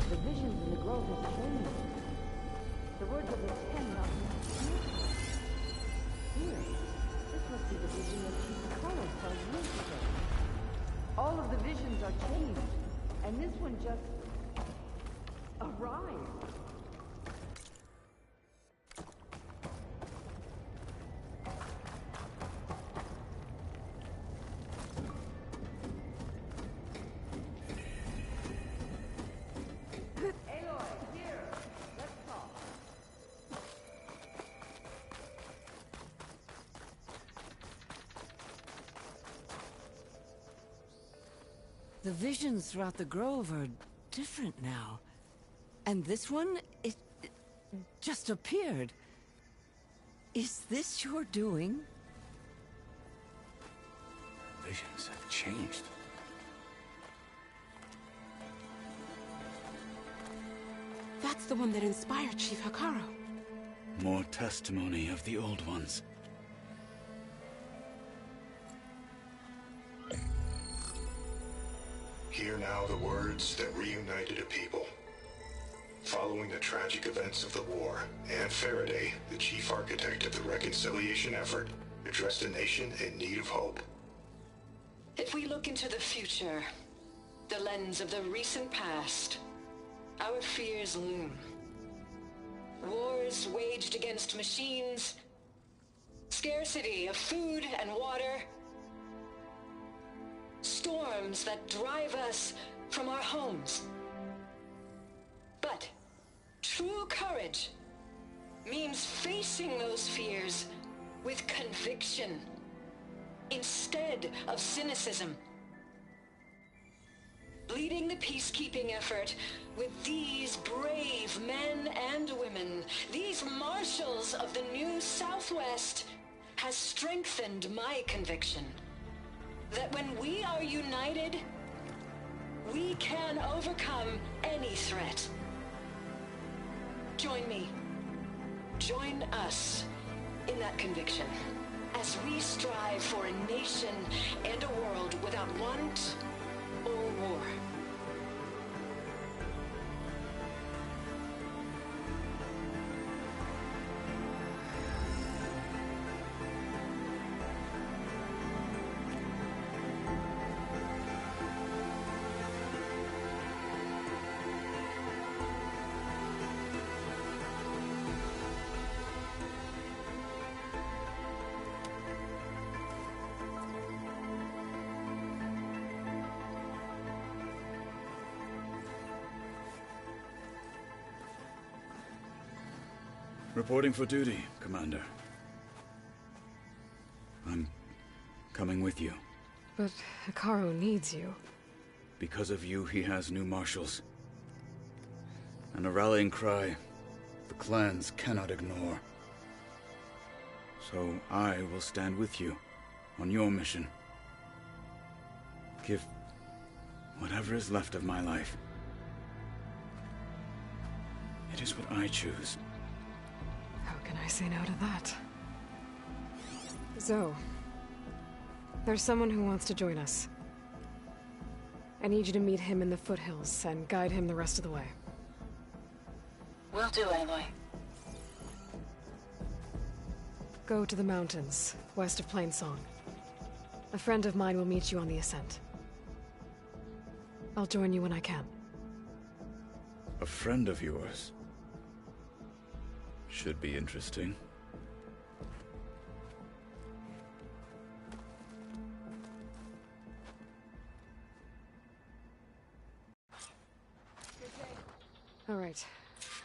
The visions in the grove have changed. The words of the 10 not here. This must be the vision that Chief Hekarro saw years ago. All of the visions are changed, and this one just arrived. The visions throughout the grove are different now. And this one, it just appeared. Is this your doing? Visions have changed. That's the one that inspired Chief Hekarro. More testimony of the old ones. Hear now the words that reunited a people. Following the tragic events of the war, Anne Faraday, the chief architect of the reconciliation effort, addressed a nation in need of hope. If we look into the future, the lens of the recent past, our fears loom. Wars waged against machines, scarcity of food and water, storms that drive us from our homes. But true courage means facing those fears with conviction instead of cynicism. Leading the peacekeeping effort with these brave men and women, these marshals of the new Southwest, has strengthened my conviction that when we are united, we can overcome any threat. Join me. Join us in that conviction. as we strive for a nation and a world without want or war. Reporting for duty, Commander. I'm coming with you. But Hekarro needs you. Because of you, he has new marshals. And a rallying cry the clans cannot ignore. So I will stand with you on your mission. Give whatever is left of my life. It is what I choose. How can I say no to that? Zoe, there's someone who wants to join us. I need you to meet him in the foothills and guide him the rest of the way. Will do, Aloy. Go to the mountains, west of Plainsong. A friend of mine will meet you on the ascent. I'll join you when I can. A friend of yours? Should be interesting. All right.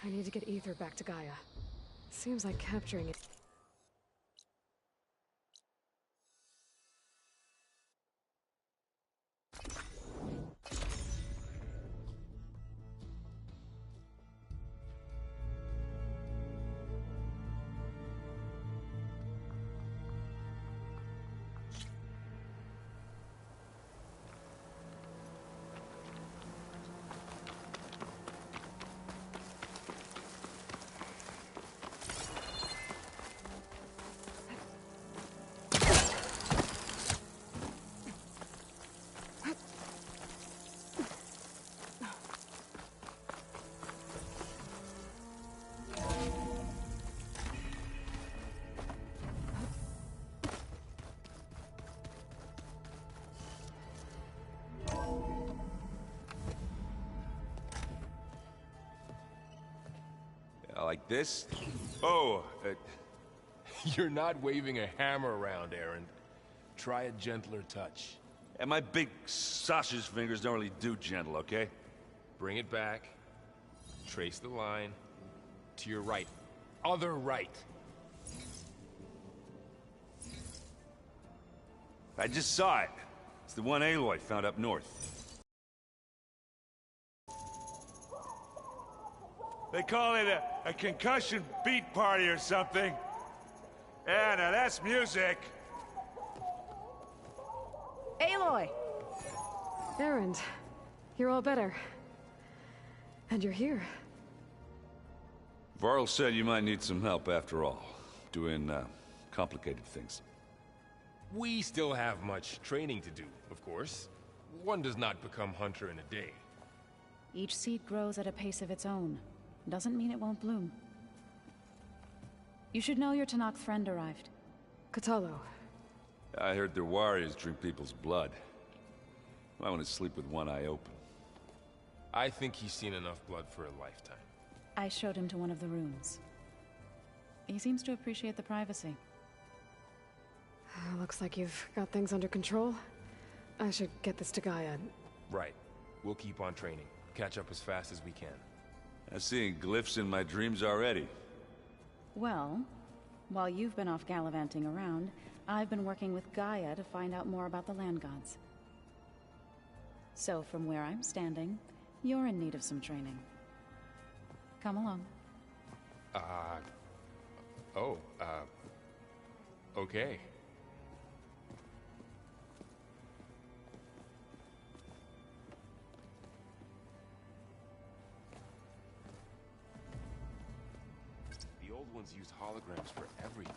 I need to get Aether back to Gaia. Seems like capturing it. Like this? Oh, You're not waving a hammer around, Erend. Try a gentler touch. and my big sausage fingers don't really do gentle, okay? Bring it back. Trace the line. To your right. Other right. I just saw it. It's the one Aloy found up north. They call it a concussion beat party or something. Yeah, now that's music. Aloy! Erend, you're all better. And you're here. Varl said you might need some help after all. Doing, complicated things. We still have much training to do, of course. One does not become hunter in a day. Each seed grows at a pace of its own. Doesn't mean it won't bloom. You should know your Tenakth friend arrived. Kotallo. I heard their warriors drink people's blood. I want to sleep with one eye open. I think he's seen enough blood for a lifetime. I showed him to one of the rooms. He seems to appreciate the privacy. Looks like you've got things under control. I should get this to Gaia. Right. We'll keep on training. Catch up as fast as we can. I'm seeing glyphs in my dreams already. Well, while you've been off gallivanting around, I've been working with Gaia to find out more about the land gods. So from where I'm standing, you're in need of some training. Come along. Okay. The old ones used holograms for everything.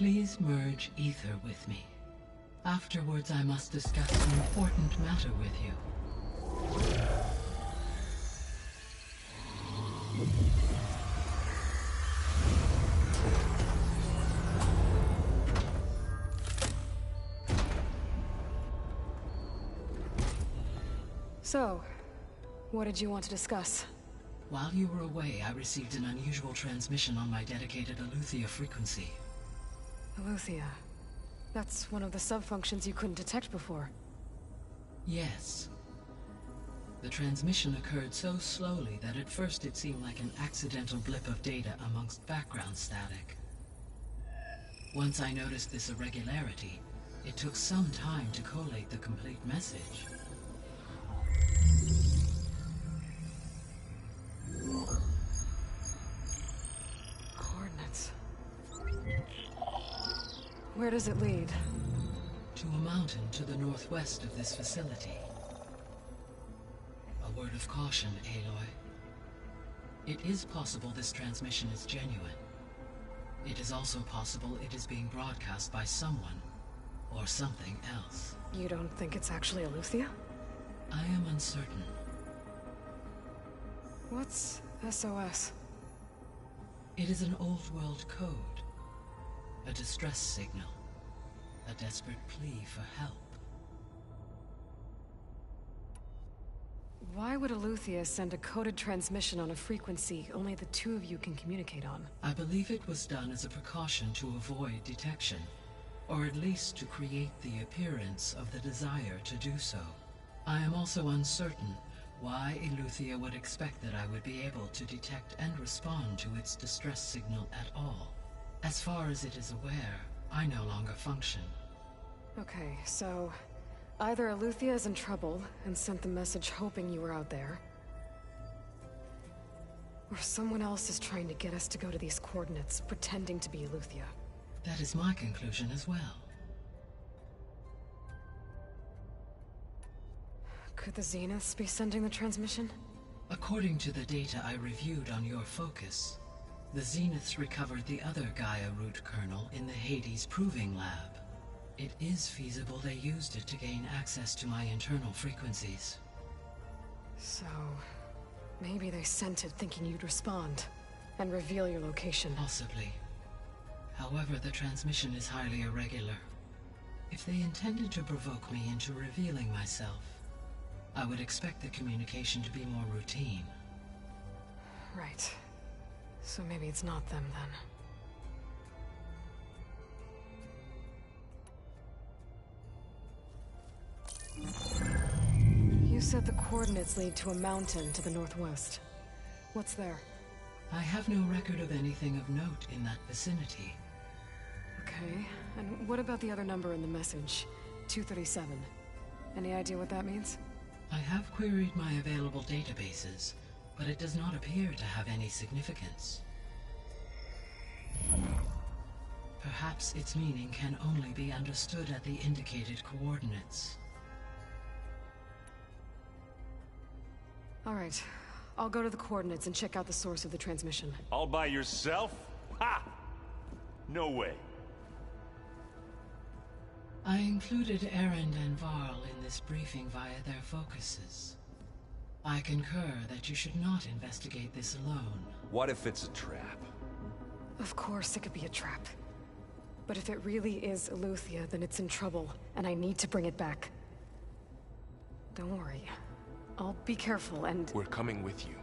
Please merge ether with me. Afterwards, I must discuss an important matter with you. So, what did you want to discuss? While you were away, I received an unusual transmission on my dedicated Eleuthia frequency. Eleuthia. That's one of the sub-functions you couldn't detect before. Yes. The transmission occurred so slowly that at first it seemed like an accidental blip of data amongst background static. Once I noticed this irregularity, it took some time to collate the complete message. Coordinates. Where does it lead? To a mountain to the northwest of this facility. A word of caution, Aloy. It is possible this transmission is genuine. It is also possible it is being broadcast by someone, or something else. You don't think it's actually Eleuthia? I am uncertain. What's SOS? It is an old-world code. A distress signal. A desperate plea for help. Why would Eleuthia send a coded transmission on a frequency only the two of you can communicate on? I believe it was done as a precaution to avoid detection, or at least to create the appearance of the desire to do so. I am also uncertain why Eleuthia would expect that I would be able to detect and respond to its distress signal at all. As far as it is aware, I no longer function. Okay, so either Eleuthia is in trouble and sent the message hoping you were out there, or someone else is trying to get us to go to these coordinates, pretending to be Eleuthia. That is my conclusion as well. Could the Zeniths be sending the transmission? According to the data I reviewed on your focus, the Zeniths recovered the other Gaia root kernel in the Hades Proving Lab. It is feasible they used it to gain access to my internal frequencies. So, maybe they sent it thinking you'd respond, and reveal your location. Possibly. However, the transmission is highly irregular. If they intended to provoke me into revealing myself, I would expect the communication to be more routine. Right. So maybe it's not them, then. You said the coordinates lead to a mountain to the northwest. What's there? I have no record of anything of note in that vicinity. Okay, and what about the other number in the message? 237. Any idea what that means? I have queried my available databases, but it does not appear to have any significance. Perhaps its meaning can only be understood at the indicated coordinates. All right. I'll go to the coordinates and check out the source of the transmission. All by yourself? Ha! No way. I included Erend and Varl in this briefing via their focuses. I concur that you should not investigate this alone. What if it's a trap? Of course it could be a trap. But if it really is Eleuthia, then it's in trouble, and I need to bring it back. Don't worry. I'll be careful and... We're coming with you.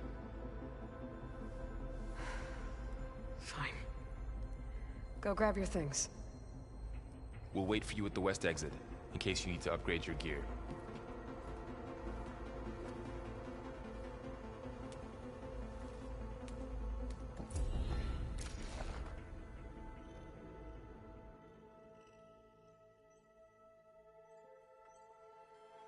Fine. Go grab your things. We'll wait for you at the west exit, in case you need to upgrade your gear.